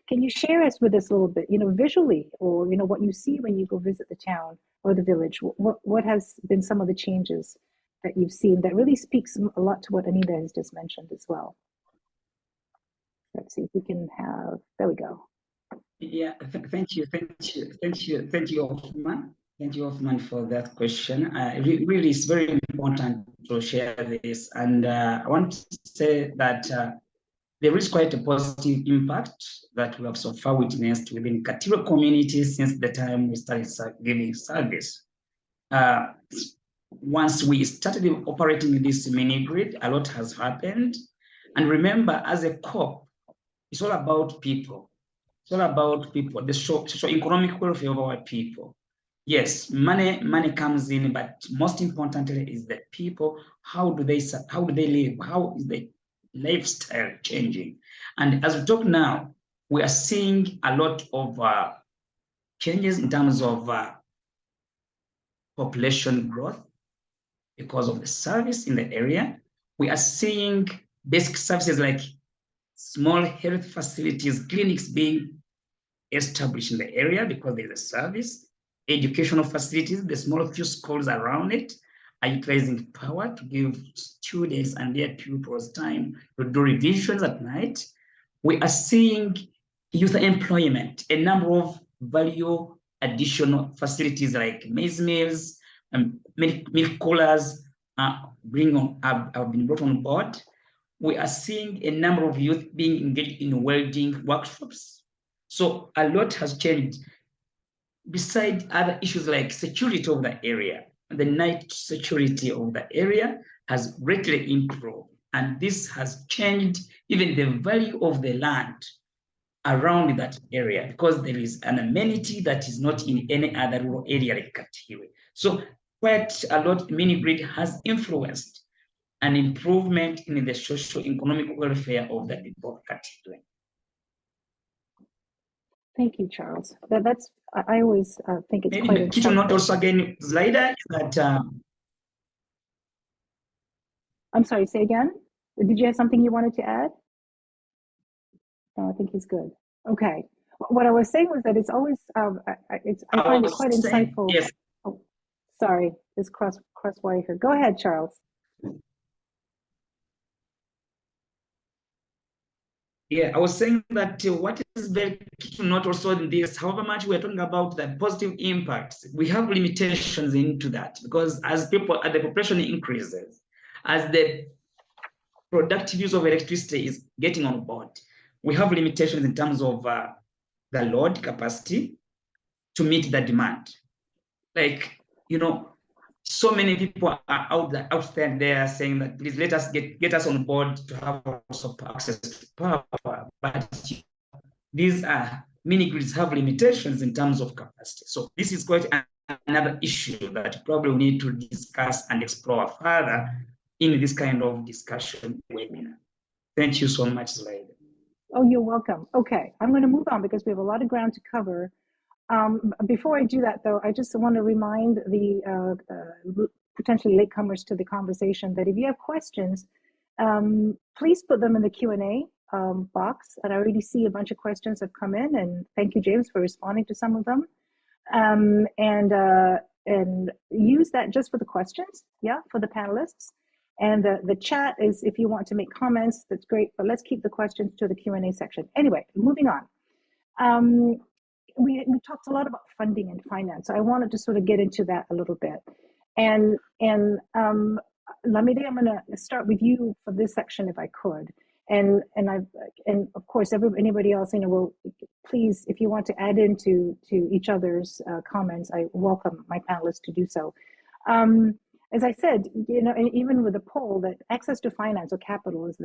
Can you share with us a little bit, visually, or what you see when you go visit the town or the village? What has been some of the changes that you've seen that really speaks a lot to what Anita has just mentioned as well? Let's see if we can have. There we go. Yeah, thank you, Hoffman. Thank you, Hoffman, for that question. Really, it's very important to share this, and I want to say that there is quite a positive impact that we have so far witnessed within Katirwe community since the time we started giving service. Once we started operating this mini grid, a lot has happened. And remember, as a COP, it's all about people. It's all about people, the socio-economic welfare of our people. Yes, money comes in, but most importantly is the people. How do they live? How is the lifestyle changing? And as we talk now, we are seeing a lot of changes in terms of population growth because of the service in the area. We are seeing basic services like small health facilities, clinics being established in the area because there's a service. Educational facilities, the small few schools around it are utilizing power to give students and their pupils time to do revisions at night. We are seeing youth employment, a number of value additional facilities like maize mills and milk coolers have been brought on board. We are seeing a number of youth being engaged in welding workshops. So a lot has changed. Besides other issues like security of the area, the night security of the area has greatly improved. And this has changed even the value of the land around that area because there is an amenity that is not in any other rural area like Katirwe. So quite a lot mini grid has influenced an improvement in the socio-economic welfare of the people of Katirwe. Thank you, Charles. That's I always think it's maybe quite insightful. Not also again, Zlaida, is that. I'm sorry. Say again. Did you have something you wanted to add? No, I think he's good. Okay. What I was saying was that it's always I find it quite insightful. Yes. Oh, sorry, this crosswire here. Go ahead, Charles. Yeah, I was saying that what is very key to note also in this, however much we're talking about the positive impacts, we have limitations into that, because as the population increases, as the productive use of electricity is getting on board, we have limitations in terms of the load capacity to meet the demand. Like, so many people are out there saying that please let us get us on board to have also access to power. But these mini grids have limitations in terms of capacity. So this is quite another issue that probably we need to discuss and explore further in this kind of discussion webinar. Thank you so much, Slide. Oh, you're welcome. Okay, I'm going to move on because we have a lot of ground to cover. Before I do that, though, I just want to remind the potentially latecomers to the conversation that if you have questions, please put them in the Q&A box. And I already see a bunch of questions have come in, and thank you, James, for responding to some of them. And use that just for the questions, for the panelists. And the chat is if you want to make comments, that's great, but let's keep the questions to the Q&A section. Anyway, moving on. We talked a lot about funding and finance. So I wanted to sort of get into that a little bit. And Lamide, I'm going to start with you for this section if I could. And of course, anybody else, will please, if you want to add into each other's comments, I welcome my panelists to do so. As I said, and even with the poll, that access to finance or capital is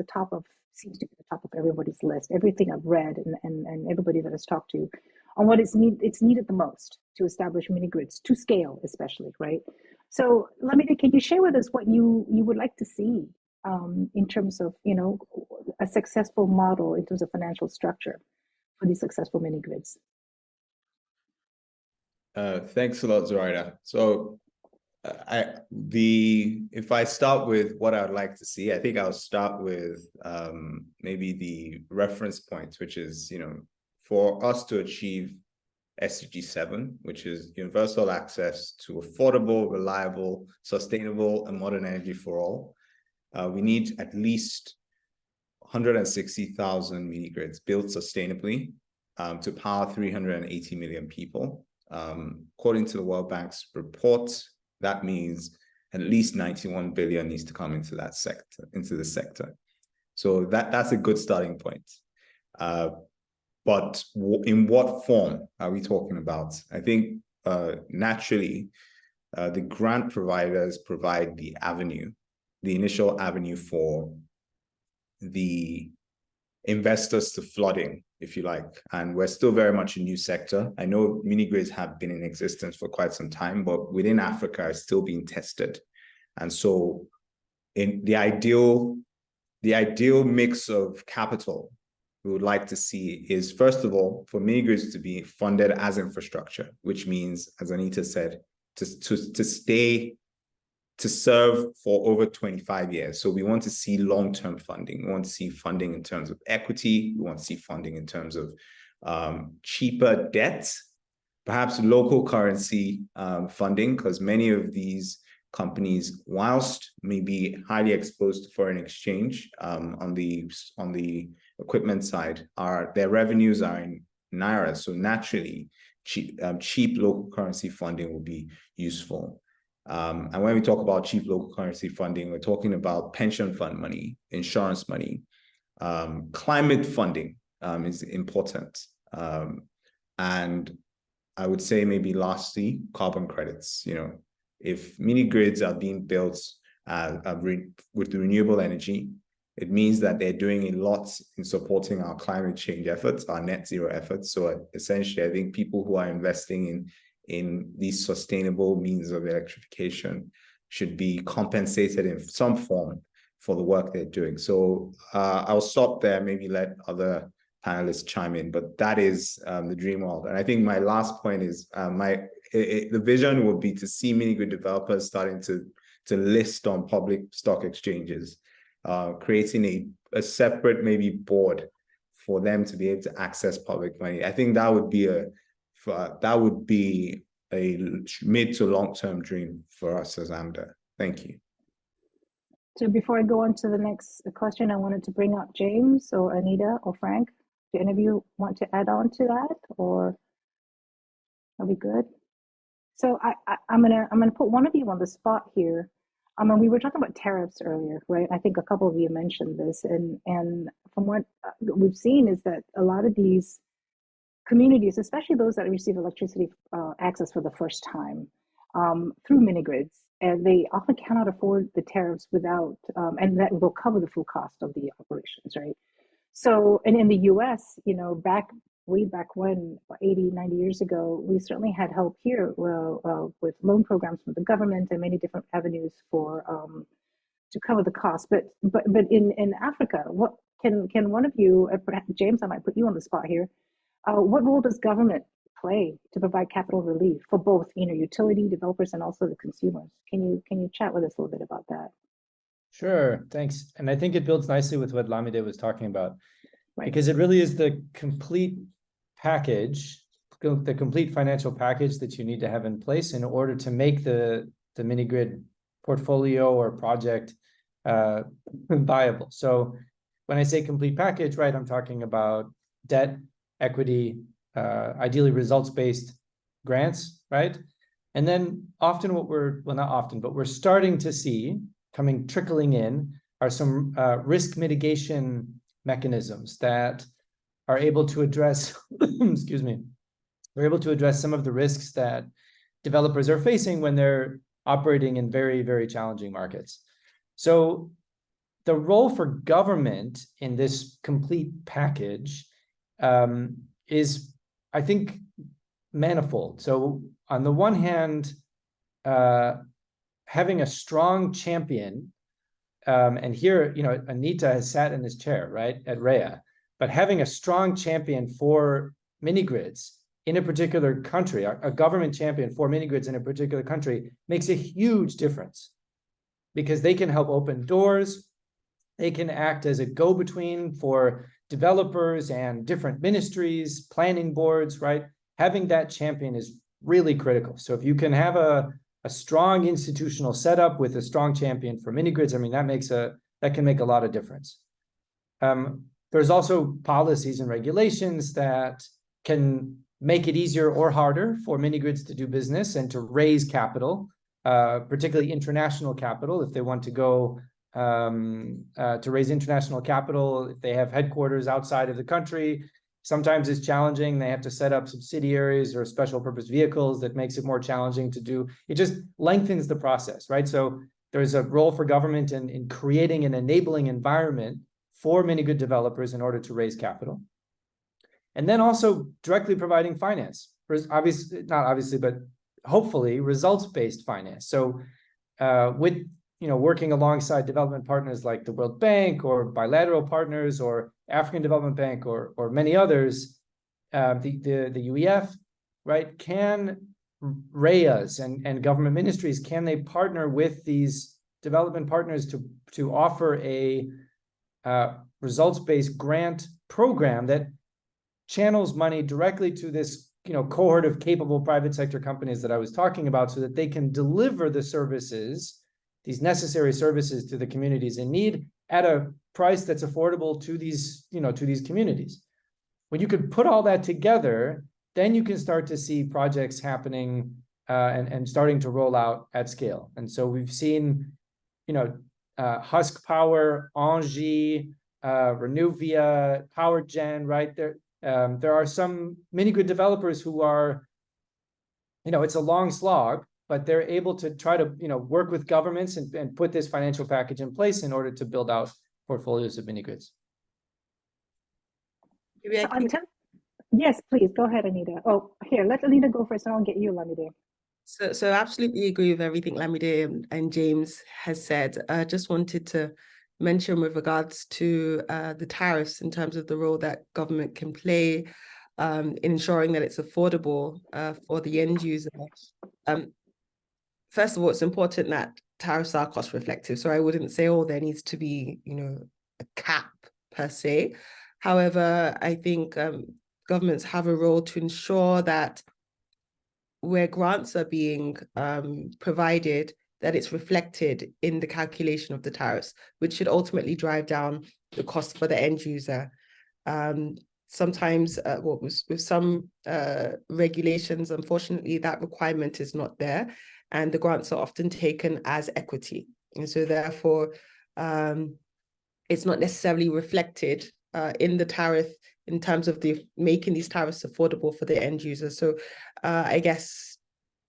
seems to be the top of everybody's list. Everything I've read and everybody that has talked to on what it's needed the most to establish mini grids to scale, especially, right? So, Lamide, can you share with us what you would like to see in terms of a successful model in terms of financial structure for these successful mini grids? Thanks a lot, Zoraida. So if I start with what I'd like to see, I think I'll start with maybe the reference points, which is, for us to achieve SDG 7, which is universal access to affordable, reliable, sustainable, and modern energy for all. We need at least 160,000 mini grids built sustainably to power 380 million people. According to the World Bank's report, that means at least 91 billion needs to come into that sector, into the sector. So that's a good starting point. But in what form are we talking about? I think naturally, the grant providers provide the avenue, the initial avenue for the investors to flood in, if you like. And we're still very much a new sector. I know mini grids have been in existence for quite some time, but within Africa, it's still being tested. And so in the ideal mix of capital we would like to see is, first of all, for mini grids to be funded as infrastructure, which means, as Anita said, to serve for over 25 years. So we want to see long-term funding. We want to see funding in terms of equity. We want to see funding in terms of cheaper debt, perhaps local currency funding, because many of these companies, whilst may be highly exposed to foreign exchange on the equipment side, their revenues are in Naira. So naturally, cheap local currency funding will be useful. And when we talk about cheap local currency funding, we're talking about pension fund money, insurance money, climate funding is important. And I would say maybe lastly, carbon credits. If mini grids are being built with renewable energy, it means that they're doing a lot in supporting our climate change efforts, our net zero efforts. So essentially, I think people who are investing in these sustainable means of electrification should be compensated in some form for the work they're doing. So I'll stop there, maybe let other panelists chime in, but that is the dream world. And I think my last point is the vision would be to see mini grid developers starting to list on public stock exchanges, creating a separate maybe board for them to be able to access public money. I think that would be a mid to long-term dream for us as AMDA. Thank you. So before I go on to the next question, I wanted to bring up James or Anita or Frank. Do any of you want to add on to that, or are we good? So I'm gonna put one of you on the spot here. We were talking about tariffs earlier, right? I think a couple of you mentioned this, and from what we've seen is that a lot of these communities, especially those that receive electricity access for the first time through mini grids, and they often cannot afford the tariffs without, and that will cover the full cost of the operations, right? So, and in the US, you know, way back when, 80, 90 years ago, we certainly had help here with loan programs from the government and many different avenues for to cover the cost. But in Africa, what can one of you, perhaps James, I might put you on the spot here. What role does government play to provide capital relief for both, you know, utility developers and also the consumers? Can you chat with us a little bit about that? Sure, thanks. And I think it builds nicely with what Lamide was talking about, Right. because it really is the complete package, the complete financial package that you need to have in place in order to make the mini grid portfolio or project viable. So when I say complete package, right, I'm talking about debt, equity, ideally results-based grants, right? And then often what we're, well, not often, but we're starting to see trickling in are some risk mitigation mechanisms that are able to address, excuse me, we're able to address some of the risks that developers are facing when they're operating in very, very challenging markets. So the role for government in this complete package is, I think, manifold. So on the one hand, having a strong champion, and here, you know, Anita has sat in this chair, right, at REA, but having a strong champion for mini grids in a particular country, a government champion for mini grids in a particular country makes a huge difference, because they can help open doors. They can act as a go-between for developers and different ministries, planning boards, right? Having that champion is really critical. So if you can have a strong institutional setup with a strong champion for mini grids, I mean, that can make a lot of difference. There's also policies and regulations that can make it easier or harder for mini grids to do business and to raise capital, particularly international capital, if they want to go to raise international capital, if they have headquarters outside of the country. Sometimes it's challenging. They have to set up subsidiaries or special purpose vehicles that makes it more challenging to do. It just lengthens the process, right? So there's a role for government in creating an enabling environment for mini grid developers in order to raise capital. And then also directly providing finance, obviously, not obviously, but hopefully results-based finance. So with, you know, working alongside development partners like the World Bank or bilateral partners or African Development Bank or many others, the UEF, right, can REAs and government ministries, can they partner with these development partners to offer a results-based grant program that channels money directly to this, you know, cohort of capable private sector companies that I was talking about, so that they can deliver the services, these necessary services, to the communities in need at a price that's affordable to these, you know, to these communities. When you could put all that together, then you can start to see projects happening and starting to roll out at scale. And so we've seen, you know, Husk Power, Engie, Renewvia, Power Gen, right? There are some mini grid developers who are, you know, it's a long slog, but they're able to try to, you know, work with governments and put this financial package in place in order to build out portfolios of mini grids. Yes, please go ahead, Anita. Oh, here, let Anita go first, and I'll get you, Lamide. So absolutely agree with everything Lamide and James has said. I just wanted to mention with regards to the tariffs in terms of the role that government can play in ensuring that it's affordable for the end user. First of all, it's important that tariffs are cost reflective. So I wouldn't say, oh, there needs to be, you know, a cap per se. However, I think governments have a role to ensure that where grants are being provided, that it's reflected in the calculation of the tariffs, which should ultimately drive down the cost for the end user. Sometimes with some regulations, unfortunately, that requirement is not there, and the grants are often taken as equity. And so therefore, it's not necessarily reflected in the tariff in terms of making these tariffs affordable for the end user. So I guess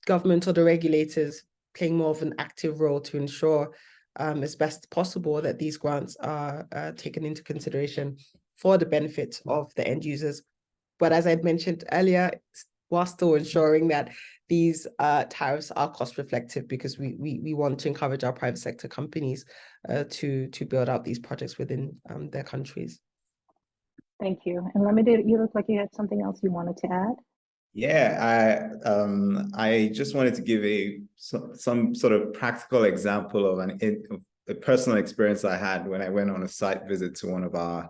government or the regulators playing more of an active role to ensure as best possible that these grants are taken into consideration for the benefit of the end users. But as I'd mentioned earlier, while still ensuring that these tariffs are cost reflective, because we want to encourage our private sector companies to build out these projects within their countries. Thank you. And Lamide, you look like you had something else you wanted to add. Yeah, I just wanted to give some sort of practical example of a personal experience I had when I went on a site visit to one of our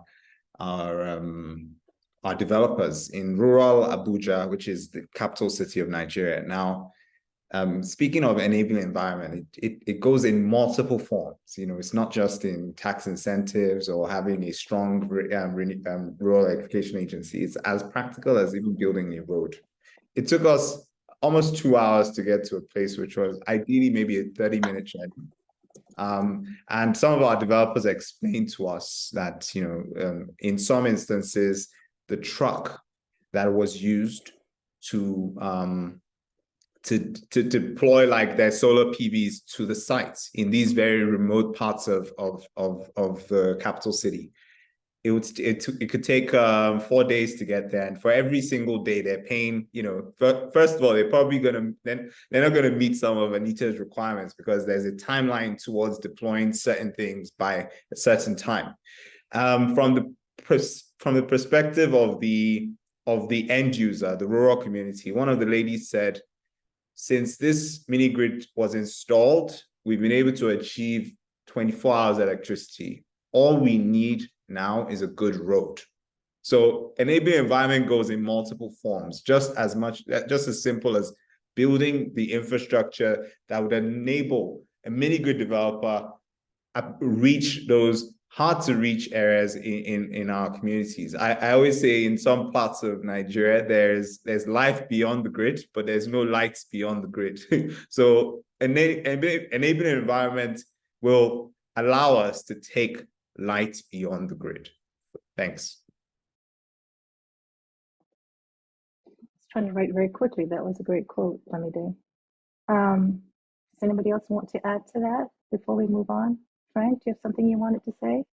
developers in rural Abuja, which is the capital city of Nigeria. Now, speaking of enabling environment, it goes in multiple forms. You know, it's not just in tax incentives or having a strong rural electrification agency. It's as practical as even building a road. It took us almost 2 hours to get to a place which was ideally maybe a 30-minute journey. And some of our developers explained to us that, you know, in some instances, the truck that was used to deploy like their solar PVs to the sites in these very remote parts of the capital city, it could take 4 days to get there, and for every single day they're paying, you know, first of all, they're not gonna meet some of Anita's requirements because there's a timeline towards deploying certain things by a certain time. From the perspective of the end user, the rural community, one of the ladies said, since this mini grid was installed, we've been able to achieve 24 hours electricity. All we need now is a good road. So enabling environment goes in multiple forms, just as simple as building the infrastructure that would enable a mini grid developer reach those hard to reach areas in our communities. I always say in some parts of Nigeria, there's life beyond the grid, but there's no lights beyond the grid. So enabling environment will allow us to take light beyond the grid. Thanks. I was trying to write very quickly. That was a great quote, Lamide. Does anybody else want to add to that before we move on? Frank, do you have something you wanted to say?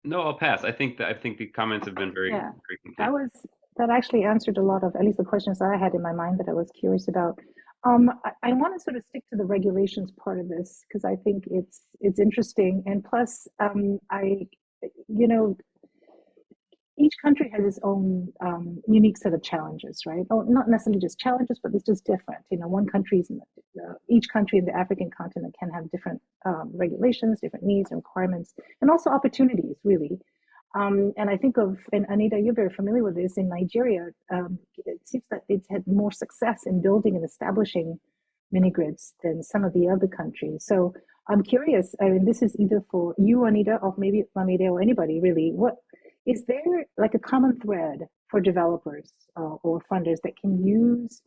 No, I'll pass. I think the comments have been very, Yeah, very complete. that actually answered a lot of, at least the questions I had in my mind that I was curious about. I want to sort of stick to the regulations part of this because I think it's interesting, and plus, you know, each country has its own unique set of challenges, right? Oh, not necessarily just challenges, but it's just different. You know, each country in the African continent can have different regulations, different needs and requirements, and also opportunities, really. And I think and Anita, you're very familiar with this, in Nigeria, it seems that it's had more success in building and establishing mini grids than some of the other countries. So I'm curious, I mean, this is either for you, Anita, or maybe Lamide, or anybody really, is there like a common thread for developers or funders that can use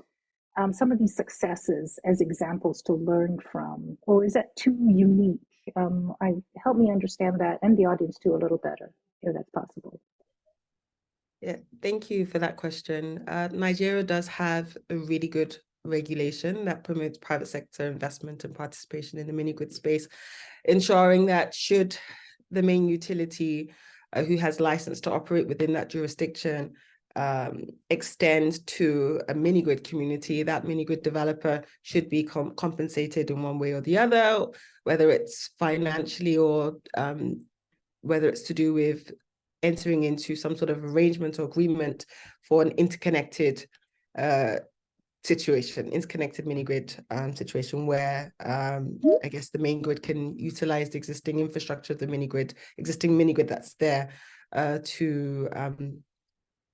some of these successes as examples to learn from, or is that too unique? Help me understand that, and the audience too, a little better, if that's possible. Yeah, thank you for that question. Nigeria does have a really good regulation that promotes private sector investment and participation in the mini grid space, ensuring that should the main utility who has license to operate within that jurisdiction extend to a mini grid community, that mini grid developer should be compensated in one way or the other, whether it's financially or whether it's to do with entering into some sort of arrangement or agreement for an interconnected interconnected mini grid situation where I guess the main grid can utilize the existing infrastructure of the existing mini grid that's there to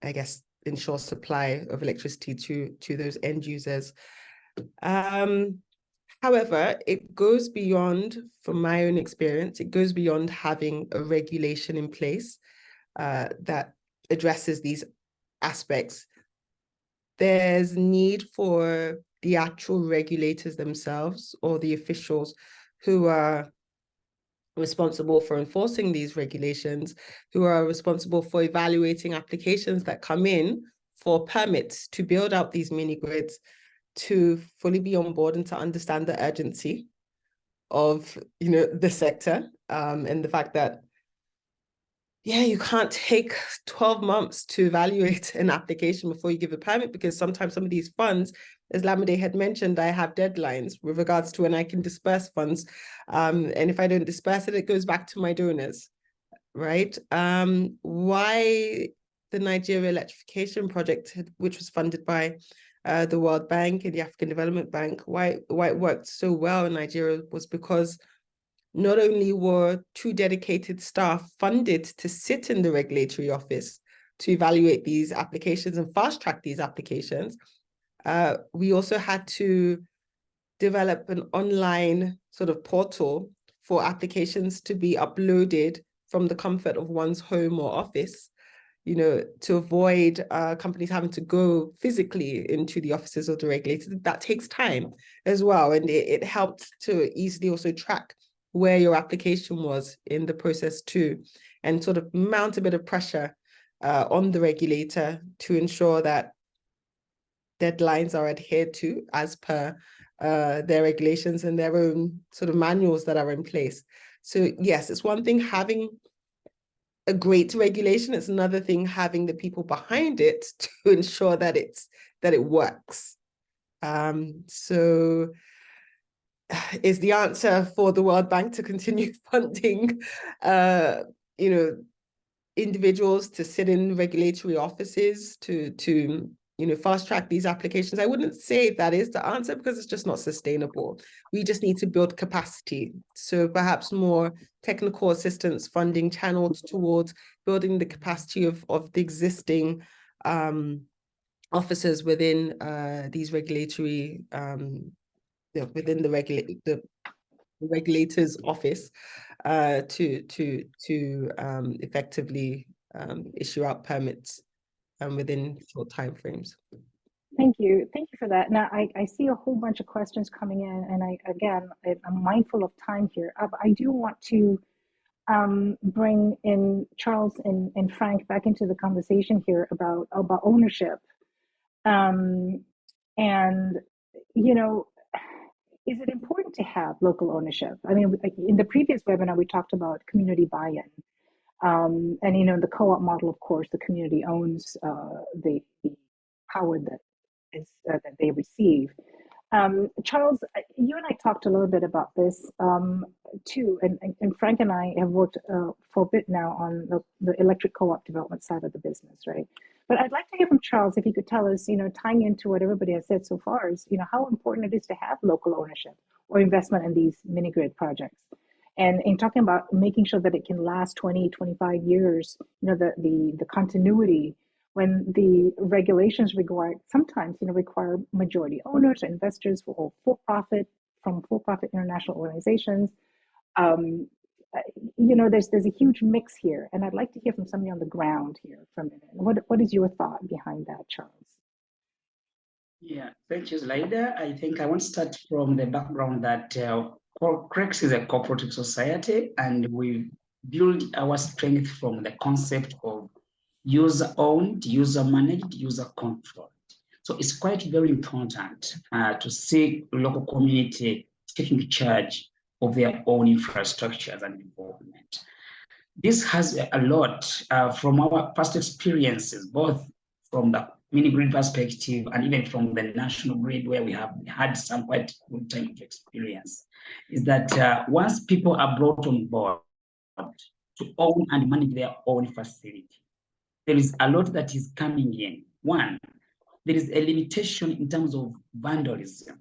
I guess ensure supply of electricity to those end users. However, it goes beyond, from my own experience, it goes beyond having a regulation in place that addresses these aspects. There's need for the actual regulators themselves or the officials who are responsible for enforcing these regulations, who are responsible for evaluating applications that come in for permits to build out these mini grids, to fully be on board and to understand the urgency of, you know, the sector, and the fact that, yeah, you can't take 12 months to evaluate an application before you give a permit, because sometimes some of these funds, as Lamide had mentioned, I have deadlines with regards to when I can disperse funds. And if I don't disperse it, it goes back to my donors, right? Why the Nigeria Electrification Project, which was funded by the World Bank and the African Development Bank, why it worked so well in Nigeria was because not only were 2 dedicated staff funded to sit in the regulatory office to evaluate these applications and fast track these applications, we also had to develop an online sort of portal for applications to be uploaded from the comfort of one's home or office, you know, to avoid companies having to go physically into the offices of the regulators. That takes time as well. And it helped to easily also track where your application was in the process too, and sort of mount a bit of pressure on the regulator to ensure that deadlines are adhered to as per their regulations and their own sort of manuals that are in place. So yes, it's one thing having a great regulation, it's another thing having the people behind it to ensure that it works. So is the answer for the World Bank to continue funding you know, individuals to sit in regulatory offices to you know, fast track these applications? I wouldn't say that is the answer, because it's just not sustainable. We just need to build capacity. So perhaps more technical assistance funding channeled towards building the capacity of the existing officers within these regulatory within the regulator's office to effectively issue out permits within short timeframes. Thank you for that. Now I see a whole bunch of questions coming in, and I'm mindful of time here. I do want to bring in Charles and Frank back into the conversation here about ownership, and you know, is it important to have local ownership? I mean, in the previous webinar, we talked about community buy-in. And, you know, in the co-op model, of course, the community owns the power that they receive. Charles, you and I talked a little bit about this too, and Frank and I have worked for a bit now on the electric co-op development side of the business, right? But I'd like to hear from Charles, if he could tell us, you know, tying into what everybody has said so far, is, you know, how important it is to have local ownership or investment in these mini grid projects. And in talking about making sure that it can last 20, 25 years, you know, the continuity, when the regulations sometimes require majority owners or investors from for-profit international organizations. You know, there's a huge mix here, and I'd like to hear from somebody on the ground here for a minute. What is your thought behind that, Charles? Yeah, thank you, Zulaida. I think I want to start from the background that CREX is a cooperative society, and we build our strength from the concept of user-owned, user-managed, user-controlled. So it's quite very important to see local community taking charge of their own infrastructures and involvement. This has a lot from our past experiences, both from the mini grid perspective and even from the national grid, where we have had some quite good time of experience, is that once people are brought on board to own and manage their own facility, there is a lot that is coming in. One, there is a limitation in terms of vandalism,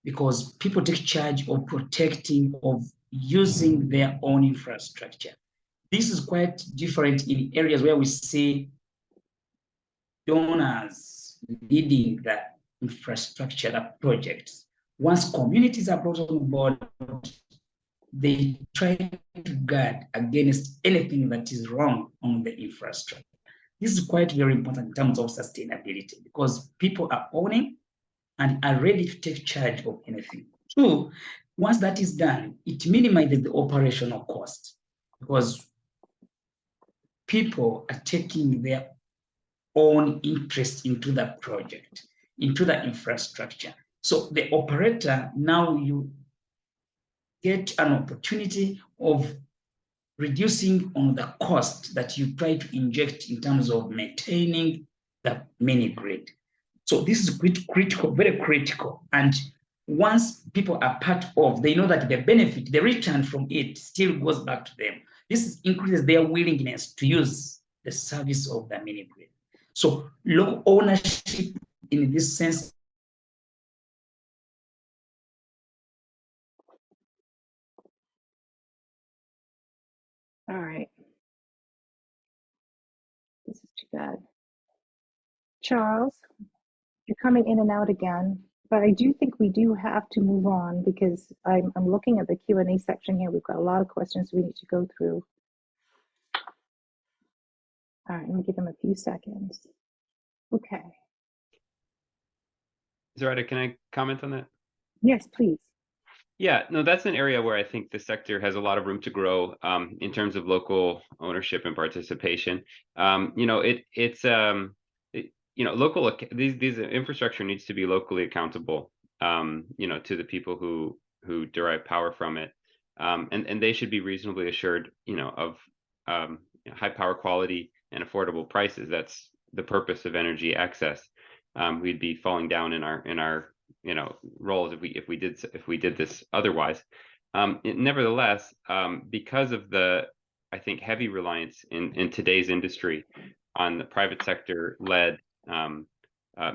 because people take charge of protecting, of using their own infrastructure. This is quite different in areas where we see donors leading the infrastructure, the projects. once communities are brought on board, they try to guard against anything that is wrong on the infrastructure. This is quite very important in terms of sustainability because people are owning and are ready to take charge of anything. Two, once that is done, it minimizes the operational cost because people are taking their own interest into the project, into the infrastructure. So the operator, now you get an opportunity of reducing on the cost that you try to inject in terms of maintaining the mini grid. So this is critical, very critical. And once people are part of, they know that the benefit, the return from it still goes back to them. This increases their willingness to use the service of the mini grid. So local ownership in this sense. All right. This is too bad. Charles, you're coming in and out again, but I do think we do have to move on because I'm looking at the Q&A section here. We've got a lot of questions we need to go through. All right, let me give them a few seconds. Okay. Zoraida, can I comment on that? Yes, please. Yeah, no, that's an area where I think the sector has a lot of room to grow in terms of local ownership and participation. You know, local these infrastructure needs to be locally accountable. You know, to the people who derive power from it, and they should be reasonably assured, you know, of high power quality and affordable prices. That's the purpose of energy access. We'd be falling down in our you know roles if we did this otherwise. Nevertheless, because of the I think heavy reliance in today's industry on the private sector led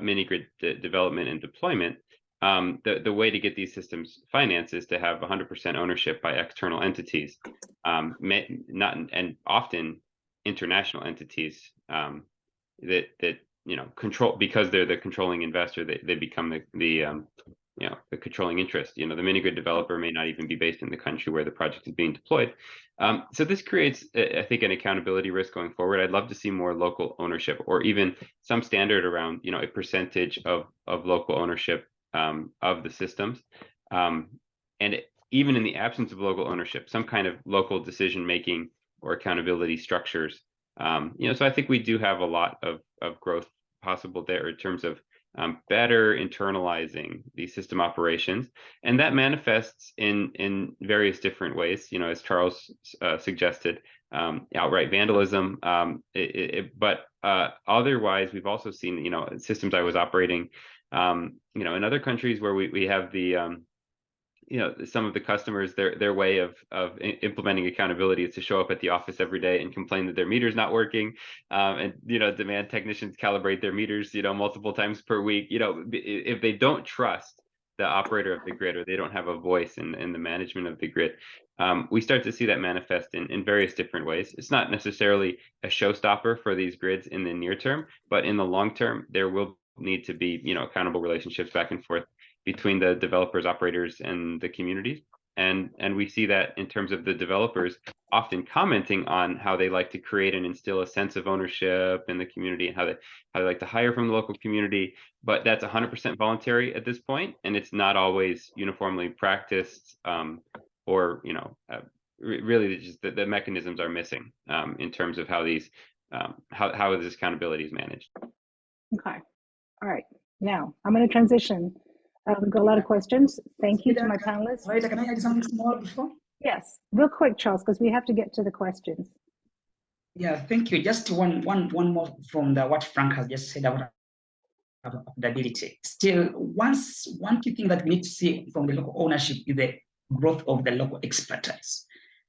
mini grid development and deployment, the way to get these systems financed is to have 100% ownership by external entities, and often international entities that you know control, because they're the controlling investor. They become the controlling interest. You know, the mini grid developer may not even be based in the country where the project is being deployed. So this creates, I think, an accountability risk going forward. I'd love to see more local ownership, or even some standard around, you know, a percentage of local ownership of the systems. Even in the absence of local ownership, some kind of local decision making or accountability structures. You know, so I think we do have a lot of growth possible there in terms of better internalizing these system operations, and that manifests in various different ways. You know, as Charles suggested, outright vandalism. But otherwise, we've also seen, you know, systems I was operating, you know, in other countries where we have the you know, some of the customers, their way of implementing accountability is to show up at the office every day and complain that their meter's not working, and, you know, demand technicians calibrate their meters, you know, multiple times per week. You know, if they don't trust the operator of the grid, or they don't have a voice in the management of the grid, we start to see that manifest in various different ways. It's not necessarily a showstopper for these grids in the near term, but in the long term, there will need to be, you know, accountable relationships back and forth between the developers, operators, and the communities. And we see that in terms of the developers often commenting on how they like to create and instill a sense of ownership in the community, and how they like to hire from the local community. But that's 100% voluntary at this point, and it's not always uniformly practiced, or, you know, really just the mechanisms are missing in terms of how these how this accountability is managed. Okay. All right. Now I'm going to transition. We've got a lot of questions. Thank you to my panelists. Right, can I add something small before? Yes, real quick, Charles, because we have to get to the questions. Yeah, thank you. Just one more from what Frank has just said about affordability. Still, one key thing that we need to see from the local ownership is the growth of the local expertise.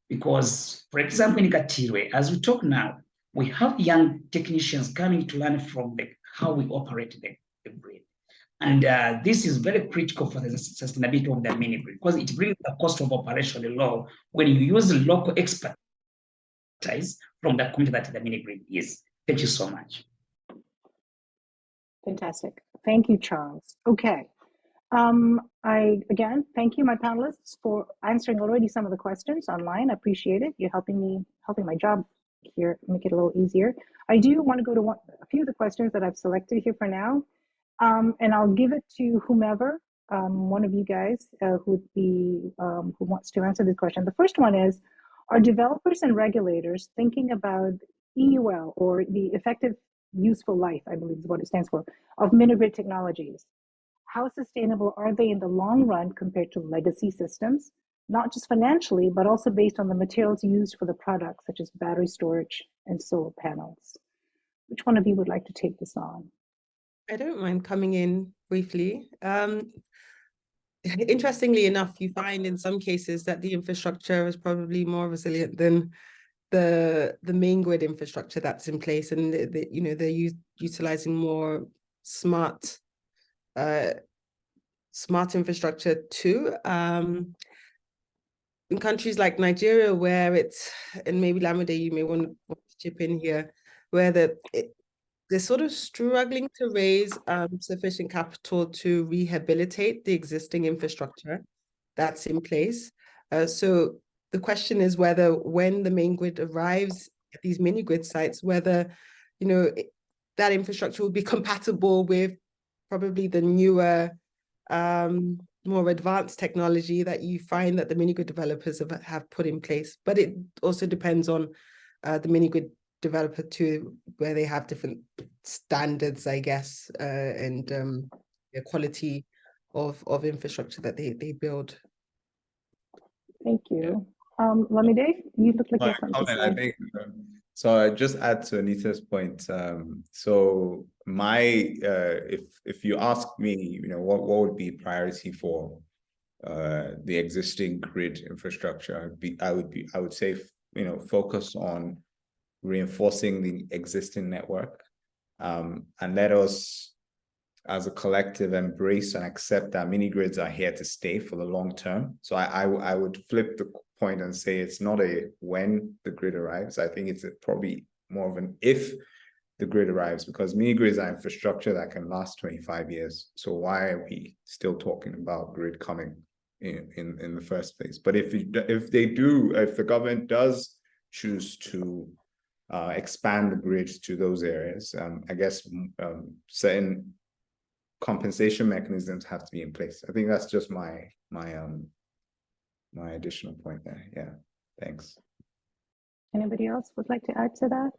Because, for example, in Gatirwe, as we talk now, we have young technicians coming to learn from how we operate the grid. And this is very critical for the sustainability of the mini grid, because it brings the cost of operation low when you use local expertise from the community that the mini grid is. Thank you so much. Fantastic. Thank you, Charles. Okay. Again, thank you, my panelists, for answering already some of the questions online. I appreciate it. You're helping my job here, make it a little easier. I do want to go to a few of the questions that I've selected here for now, and I'll give it to whomever, one of you guys who wants to answer this question. The first one is, are developers and regulators thinking about EUL, or the effective useful life, I believe is what it stands for, of mini-grid technologies? How sustainable are they in the long run compared to legacy systems, not just financially, but also based on the materials used for the products, such as battery storage and solar panels? Which one of you would like to take this on? I don't mind coming in briefly. Interestingly enough, you find in some cases that the infrastructure is probably more resilient than the main grid infrastructure that's in place, and they're utilizing more smart infrastructure too. In countries like Nigeria, where and maybe Lamide, you may want to chip in here, where they're sort of struggling to raise sufficient capital to rehabilitate the existing infrastructure that's in place. So the question is whether, when the main grid arrives at these mini grid sites, whether that infrastructure will be compatible with probably the newer, more advanced technology that you find that the mini grid developers have put in place. But it also depends on the mini grid developer too, where they have different standards, I guess, and the quality of infrastructure that they build. Thank you. Lamide, you look like you have something to say. I think so. I just add to Anita's point. So if you ask me, what would be priority for the existing grid infrastructure, I would say focus on reinforcing the existing network, and let us as a collective embrace and accept that mini grids are here to stay for the long term. So I would flip the point and say it's not a when the grid arrives. I think it's probably more of an if the grid arrives, because mini grids are infrastructure that can last 25 years. So why are we still talking about grid coming in the first place? But if the government does choose to expand the grid to those areas, I guess certain compensation mechanisms have to be in place. I think that's just my additional point there. Yeah, thanks. Anybody else would like to add to that?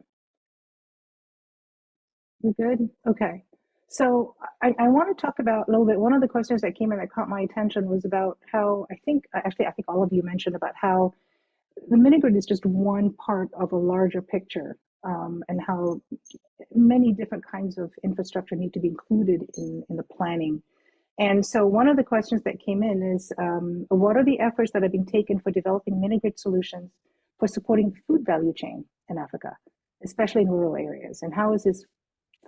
We good? Okay. So I want to talk about a little bit. One of the questions that came in that caught my attention was about how I think all of you mentioned about how the mini grid is just one part of a larger picture, and how many different kinds of infrastructure need to be included in the planning. And so one of the questions that came in is, what are the efforts that have been taken for developing mini grid solutions for supporting the food value chain in Africa, especially in rural areas? And how is this,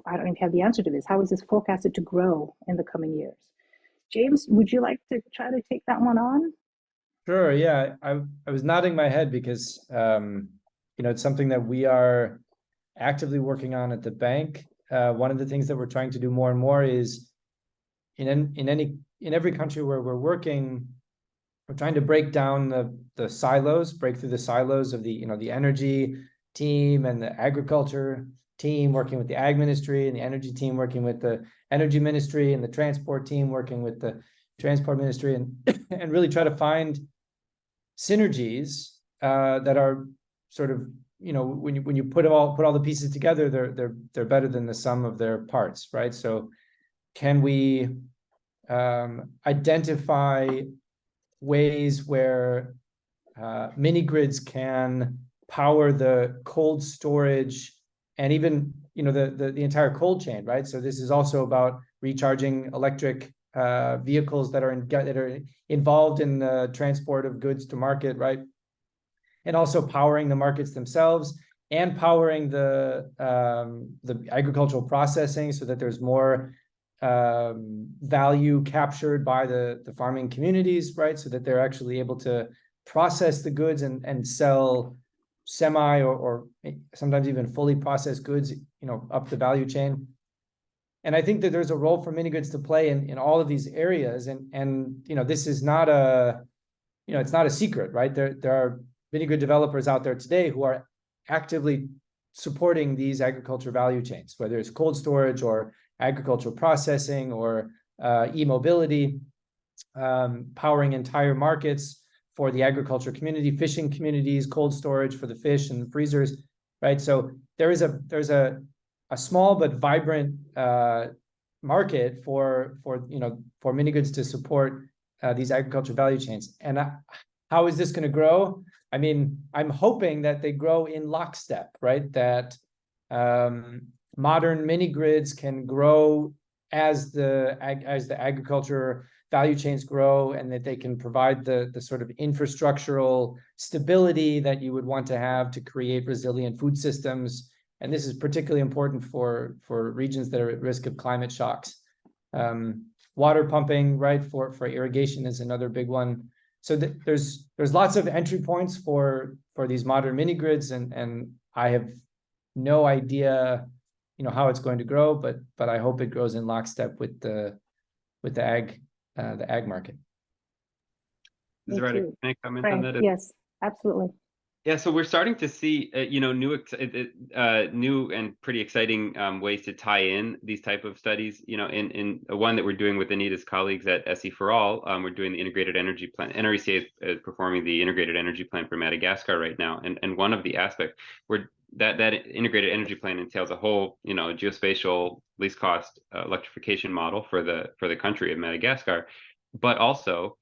I don't even have the answer to this, how is this forecasted to grow in the coming years? James, would you like to try to take that one on? Sure, yeah. I was nodding my head because it's something that we are actively working on at the bank. One of the things that we're trying to do more and more is in every country where we're working, we're trying to break down the silos, break through the silos of the energy team and the agriculture team working with the ag ministry, and the energy team working with the energy ministry, and the transport team working with the transport ministry, and really try to find synergies that are sort of, when you put all the pieces together, they're better than the sum of their parts, right? So can we identify ways where mini grids can power the cold storage and even the entire cold chain, right? So this is also about recharging electric vehicles that are involved in the transport of goods to market, right? And also powering the markets themselves, and powering the agricultural processing, so that there's more value captured by the farming communities, right? So that they're actually able to process the goods and sell semi or sometimes even fully processed goods, up the value chain. And I think that there's a role for mini grids to play in all of these areas. And this is not a, it's not a secret, right? There are mini grid developers out there today who are actively supporting these agriculture value chains, whether it's cold storage or agricultural processing or e-mobility, powering entire markets for the agriculture community, fishing communities, cold storage for the fish and freezers, right? So there's a small but vibrant market for mini grids to support these agriculture value chains. And how is this going to grow? I mean, I'm hoping that they grow in lockstep, right? That modern mini grids can grow as the agriculture value chains grow, and that they can provide the sort of infrastructural stability that you would want to have to create resilient food systems. And this is particularly important for regions that are at risk of climate shocks. Water pumping, right, for irrigation is another big one. So there's lots of entry points for these modern mini grids, and I have no idea, how it's going to grow, but I hope it grows in lockstep with the ag market. Zaraida, can I comment on Frank, that? yes, absolutely. Yeah, so we're starting to see, new and pretty exciting ways to tie in these type of studies. In one that we're doing with Anita's colleagues at SE for All, we're doing the integrated energy plan. NRECA is performing the integrated energy plan for Madagascar right now, and one of the aspects where that integrated energy plan entails a whole, geospatial least cost electrification model for the country of Madagascar, but also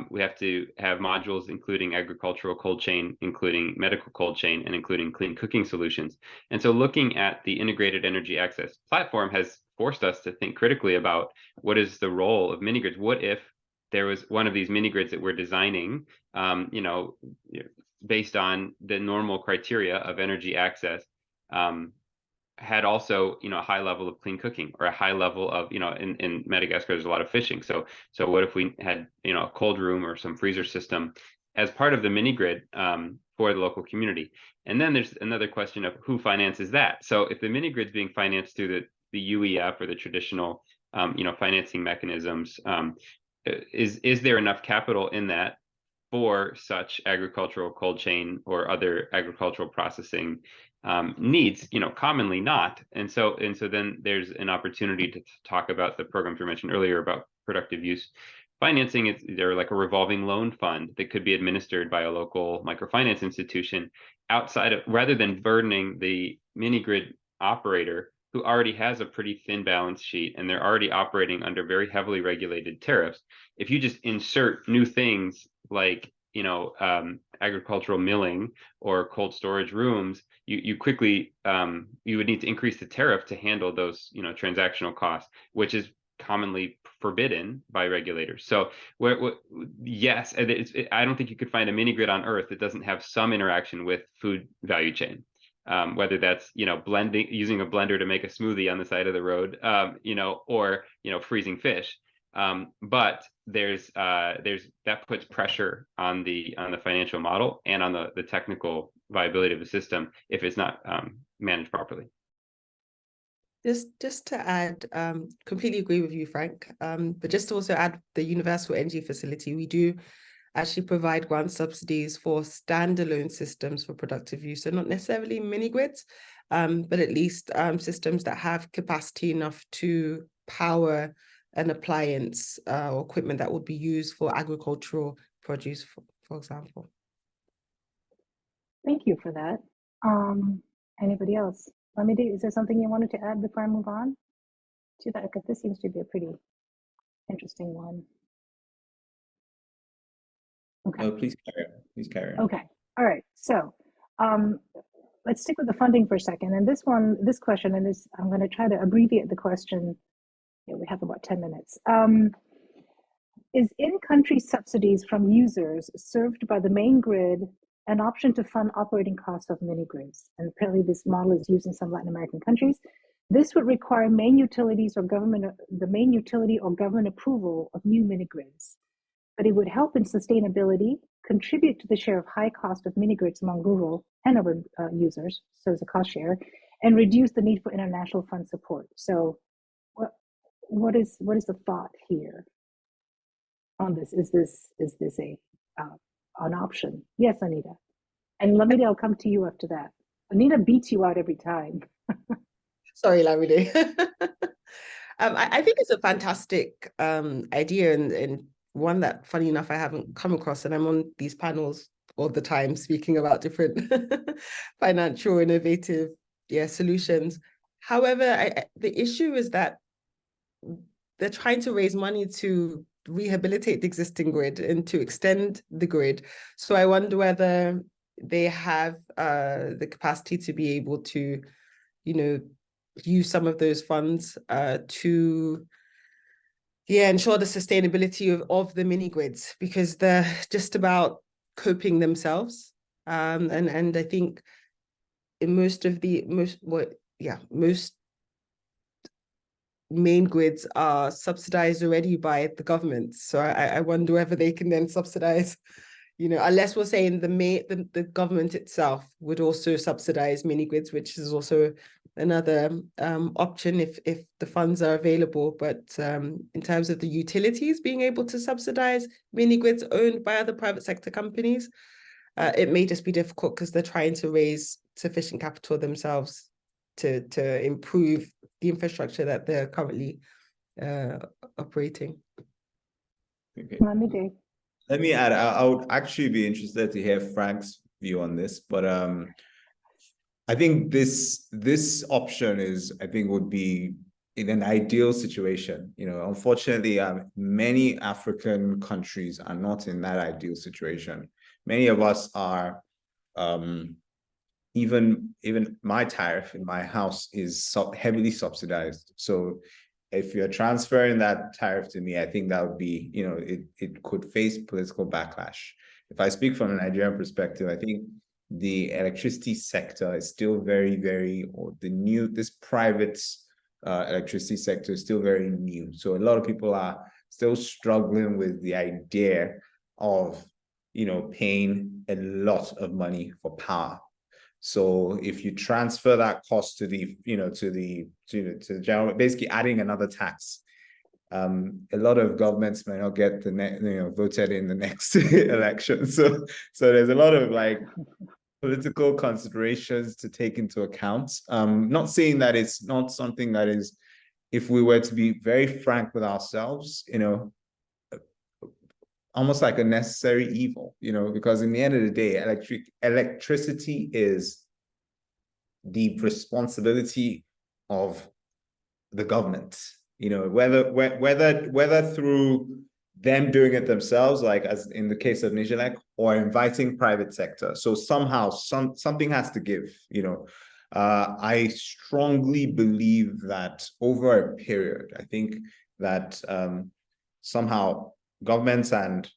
we have to have modules including agricultural cold chain, including medical cold chain, and including clean cooking solutions. And so looking at the integrated energy access platform has forced us to think critically about what is the role of mini grids. What if there was one of these mini grids that we're designing, based on the normal criteria of energy access, had also, a high level of clean cooking, or a high level of, in Madagascar, there's a lot of fishing. So what if we had, a cold room or some freezer system as part of the mini grid for the local community? And then there's another question of who finances that. So if the mini grid's being financed through the UEF or the traditional, financing mechanisms, is there enough capital in that for such agricultural cold chain or other agricultural processing needs? Commonly not. And so then there's an opportunity to talk about the programs we mentioned earlier about productive use financing. They're like a revolving loan fund that could be administered by a local microfinance institution rather than burdening the mini grid operator, who already has a pretty thin balance sheet and they're already operating under very heavily regulated tariffs. If you just insert new things like agricultural milling or cold storage rooms, you quickly you would need to increase the tariff to handle those transactional costs, which is commonly forbidden by regulators. So yes, I don't think you could find a mini grid on Earth that doesn't have some interaction with food value chain. Whether that's blending, using a blender to make a smoothie on the side of the road, or freezing fish. But there's that puts pressure on the financial model and on the technical viability of the system if it's not managed properly. Just to add, completely agree with you, Frank. But just to also add the Universal Energy Facility, we do actually provide grant subsidies for standalone systems for productive use. So not necessarily mini grids, but at least systems that have capacity enough to power an appliance or equipment that would be used for agricultural produce, for example. Thank you for that. Anybody else? Is there something you wanted to add before I move on to that? Because this seems to be a pretty interesting one. Okay. No, please carry on. Please carry on. Okay. All right. So let's stick with the funding for a second. And this question, and this, I'm going to try to abbreviate the question. Yeah, we have about 10 minutes. Is in-country subsidies from users served by the main grid an option to fund operating costs of mini grids? And apparently this model is used in some Latin American countries. This would require the main utility or government approval of new mini grids. But it would help in sustainability, contribute to the share of high cost of mini grids among rural and urban users, so as a cost share, and reduce the need for international fund support. So what is the thought here on this? Is this a an option? Yes, Anita. And Lamide, I'll come to you after that. Anita beats you out every time. Sorry, Lamide. I think it's a fantastic idea, and one that, funny enough, I haven't come across, and I'm on these panels all the time speaking about different financial innovative solutions. However, the issue is that they're trying to raise money to rehabilitate the existing grid and to extend the grid. So I wonder whether they have the capacity to be able to, use some of those funds to ensure the sustainability of the mini grids, because they're just about coping themselves. And I think in most main grids are subsidized already by the government. So I wonder whether they can then subsidize, unless we're saying the government itself would also subsidize mini grids, which is also another option if the funds are available. But in terms of the utilities being able to subsidize mini grids owned by other private sector companies, it may just be difficult because they're trying to raise sufficient capital themselves to improve the infrastructure that they're currently operating. Okay. Lamide. Let me add, I would actually be interested to hear Frank's view on this, but I think this option would be in an ideal situation. Unfortunately, many African countries are not in that ideal situation. Many of us are, even my tariff in my house is heavily subsidized. So if you're transferring that tariff to me, I think that would be, it could face political backlash. If I speak from a Nigerian perspective, I think the electricity sector is still this private electricity sector is still very new. So a lot of people are still struggling with the idea of, paying a lot of money for power. So if you transfer that cost to the general, basically adding another tax, a lot of governments may not get voted in the next election. So there's a lot of political considerations to take into account. Not saying that it's not something that is, if we were to be very frank with ourselves, almost like a necessary evil, because in the end of the day, electricity is the responsibility of the government, whether through them doing it themselves, like as in the case of Nijilek, or inviting private sector. So somehow something has to give, I strongly believe that over a period, I think that somehow governments and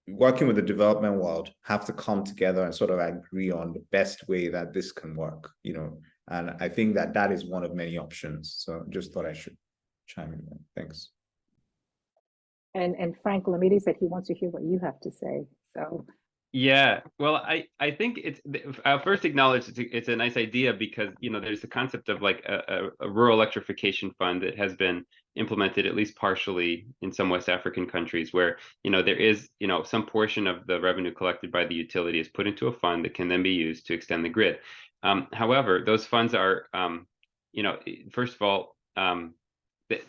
working with the development world have to come together and sort of agree on the best way that this can work, and I think that is one of many options. So just thought I should chime in there. Thanks. And Frank Lamide said he wants to hear what you have to say. So yeah, well, I think I'll first acknowledge it's a nice idea because there's the concept of like a rural electrification fund that has been implemented at least partially in some West African countries where there is some portion of the revenue collected by the utility is put into a fund that can then be used to extend the grid. However, those funds are first of all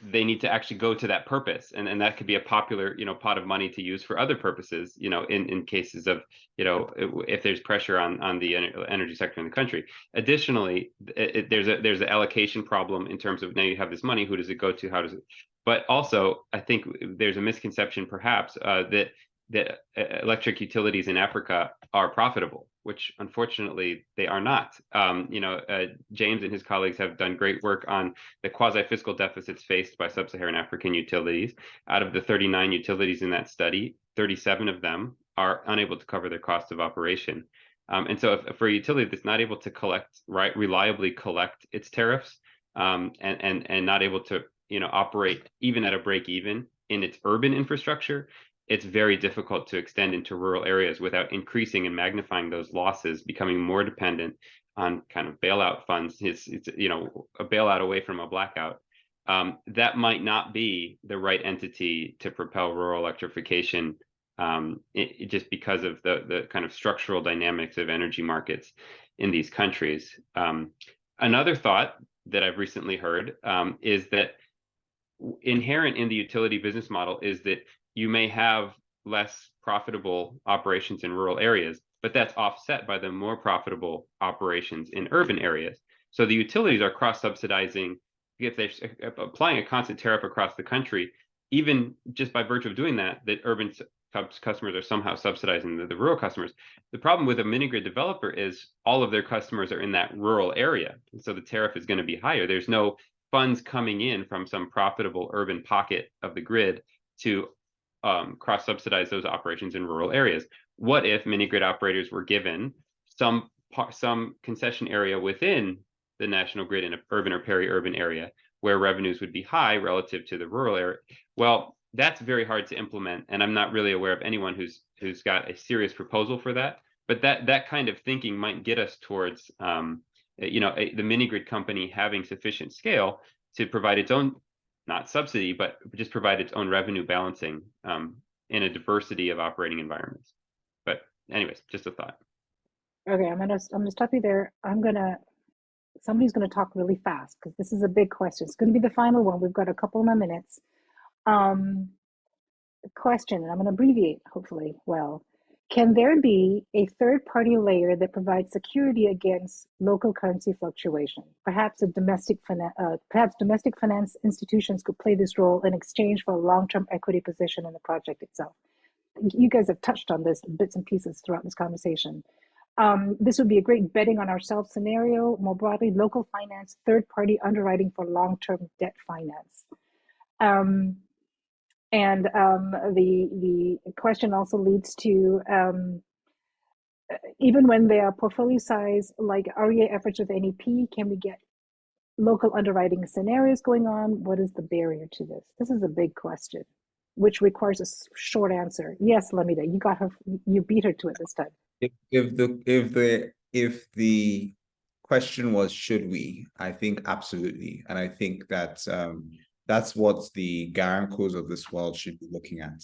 they need to actually go to that purpose, and that could be a popular pot of money to use for other purposes in cases of if there's pressure on the energy sector in the country. Additionally, there's an allocation problem in terms of now you have this money, who does it go to, how does it, but also I think there's a misconception perhaps that electric utilities in Africa are profitable, which unfortunately they are not. James and his colleagues have done great work on the quasi-fiscal deficits faced by sub-Saharan African utilities. Out of the 39 utilities in that study, 37 of them are unable to cover their cost of operation. And so for a utility that's not able to reliably collect its tariffs and not able to operate even at a break even in its urban infrastructure, it's very difficult to extend into rural areas without increasing and magnifying those losses, becoming more dependent on kind of bailout funds. It's a bailout away from a blackout. that might not be the right entity to propel rural electrification, just because of the kind of structural dynamics of energy markets in these countries. Another thought that I've recently heard is that inherent in the utility business model is that you may have less profitable operations in rural areas, but that's offset by the more profitable operations in urban areas. So the utilities are cross-subsidizing. If they're applying a constant tariff across the country, even just by virtue of doing that, that urban customers are somehow subsidizing the rural customers. The problem with a mini grid developer is all of their customers are in that rural area, and so the tariff is going to be higher. There's no funds coming in from some profitable urban pocket of the grid to cross-subsidize those operations in rural areas. What if mini grid operators were given some concession area within the national grid in an urban or peri-urban area where revenues would be high relative to the rural area? Well, that's very hard to implement, and I'm not really aware of anyone who's got a serious proposal for that. But that kind of thinking might get us towards the mini grid company having sufficient scale to provide its own, not subsidy, but just provide its own revenue balancing in a diversity of operating environments. But anyways, just a thought. Okay, I'm gonna stop you there. Somebody's gonna talk really fast because this is a big question. It's gonna be the final one. We've got a couple more minutes. Question, and I'm gonna abbreviate, hopefully well. Can there be a third-party layer that provides security against local currency fluctuation? Perhaps domestic finance institutions could play this role in exchange for a long-term equity position in the project itself. You guys have touched on this in bits and pieces throughout this conversation. This would be a great betting on ourselves scenario. More broadly, local finance, third-party underwriting for long-term debt finance. The question also leads to, even when they are portfolio size, like REA efforts with NEP, can we get local underwriting scenarios going on? What is the barrier to this? This is a big question, which requires a short answer. Yes, Lamida, you got her. You beat her to it this time. If the question was, should we? I think absolutely, and I think that that's what the guarantors of this world should be looking at.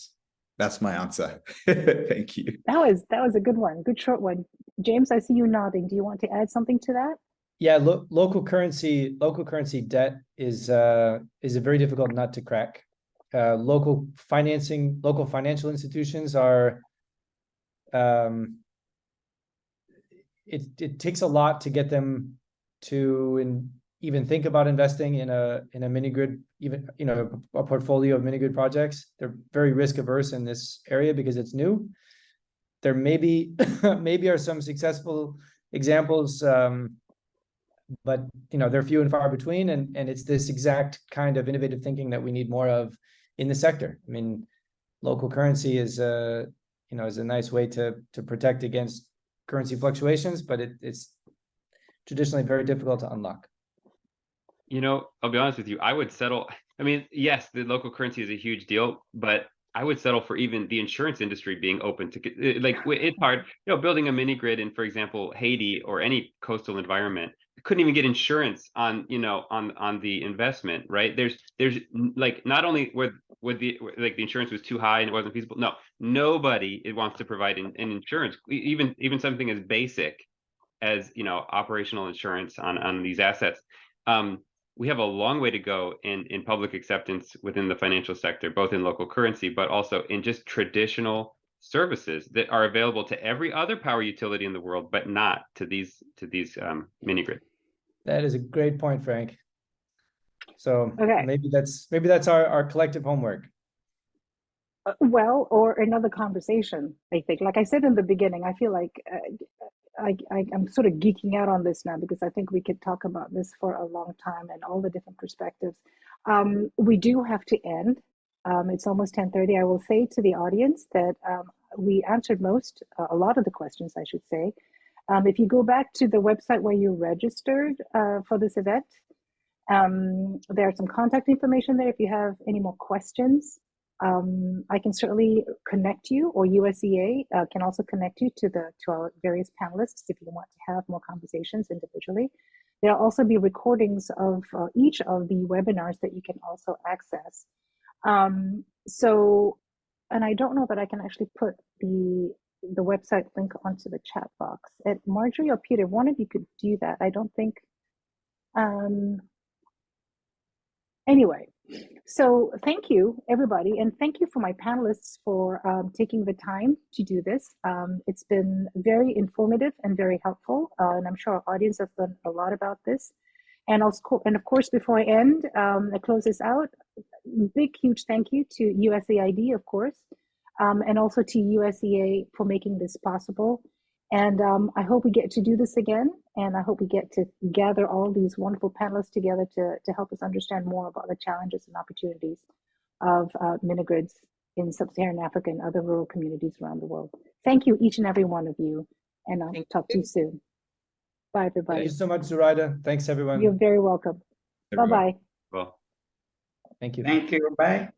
That's my answer. Thank you. That was a good one. Good short one. James, I see you nodding. Do you want to add something to that? Yeah, local currency debt is a very difficult nut to crack. Local financial institutions are it takes a lot to get them to even think about investing in a mini grid, even a portfolio of mini grid projects. They're very risk averse in this area because it's new. There maybe are some successful examples, but they're few and far between, and it's this exact kind of innovative thinking that we need more of in the sector. I mean, local currency is a nice way to protect against currency fluctuations, but it's traditionally very difficult to unlock. I'll be honest with you, I would settle. I mean, yes, the local currency is a huge deal, but I would settle for even the insurance industry being open to, like, it's hard, building a mini grid in, for example, Haiti or any coastal environment. Couldn't even get insurance on the investment, right? There's like, not only would the insurance was too high and it wasn't feasible. No, nobody wants to provide an insurance, even something as basic as operational insurance on these assets. We have a long way to go in public acceptance within the financial sector, both in local currency, but also in just traditional services that are available to every other power utility in the world, but not to these mini grid. That is a great point, Frank. So okay. maybe that's our collective homework. Well, or another conversation, I think. Like I said in the beginning, I feel like I'm sort of geeking out on this now because I think we could talk about this for a long time and all the different perspectives. We do have to end. It's almost 10:30. I will say to the audience that we answered a lot of the questions, I should say. If you go back to the website where you registered for this event, there's some contact information there if you have any more questions. I can certainly connect you, or USEA can also connect you to our various panelists if you want to have more conversations individually. There'll also be recordings of each of the webinars that you can also access. And I don't know that I can actually put the website link onto the chat box. And Marjorie or Peter, one of you could do that. I don't think. Anyway, so thank you, everybody. And thank you for my panelists for taking the time to do this. It's been very informative and very helpful. And I'm sure our audience has learned a lot about this. And of course, before I end, I close this out, big, huge thank you to USAID, of course, and also to USEA for making this possible. And I hope we get to do this again. And I hope we get to gather all these wonderful panelists together to help us understand more about the challenges and opportunities of mini-grids in sub-Saharan Africa and other rural communities around the world. Thank you, each and every one of you. And I'll talk to you soon. Bye, everybody. Thank you so much, Zoraida. Thanks, everyone. You're very welcome. Bye-bye. Well, Thank you. Thank you. Bye.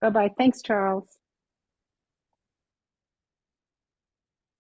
Bye-bye. Thanks, Charles.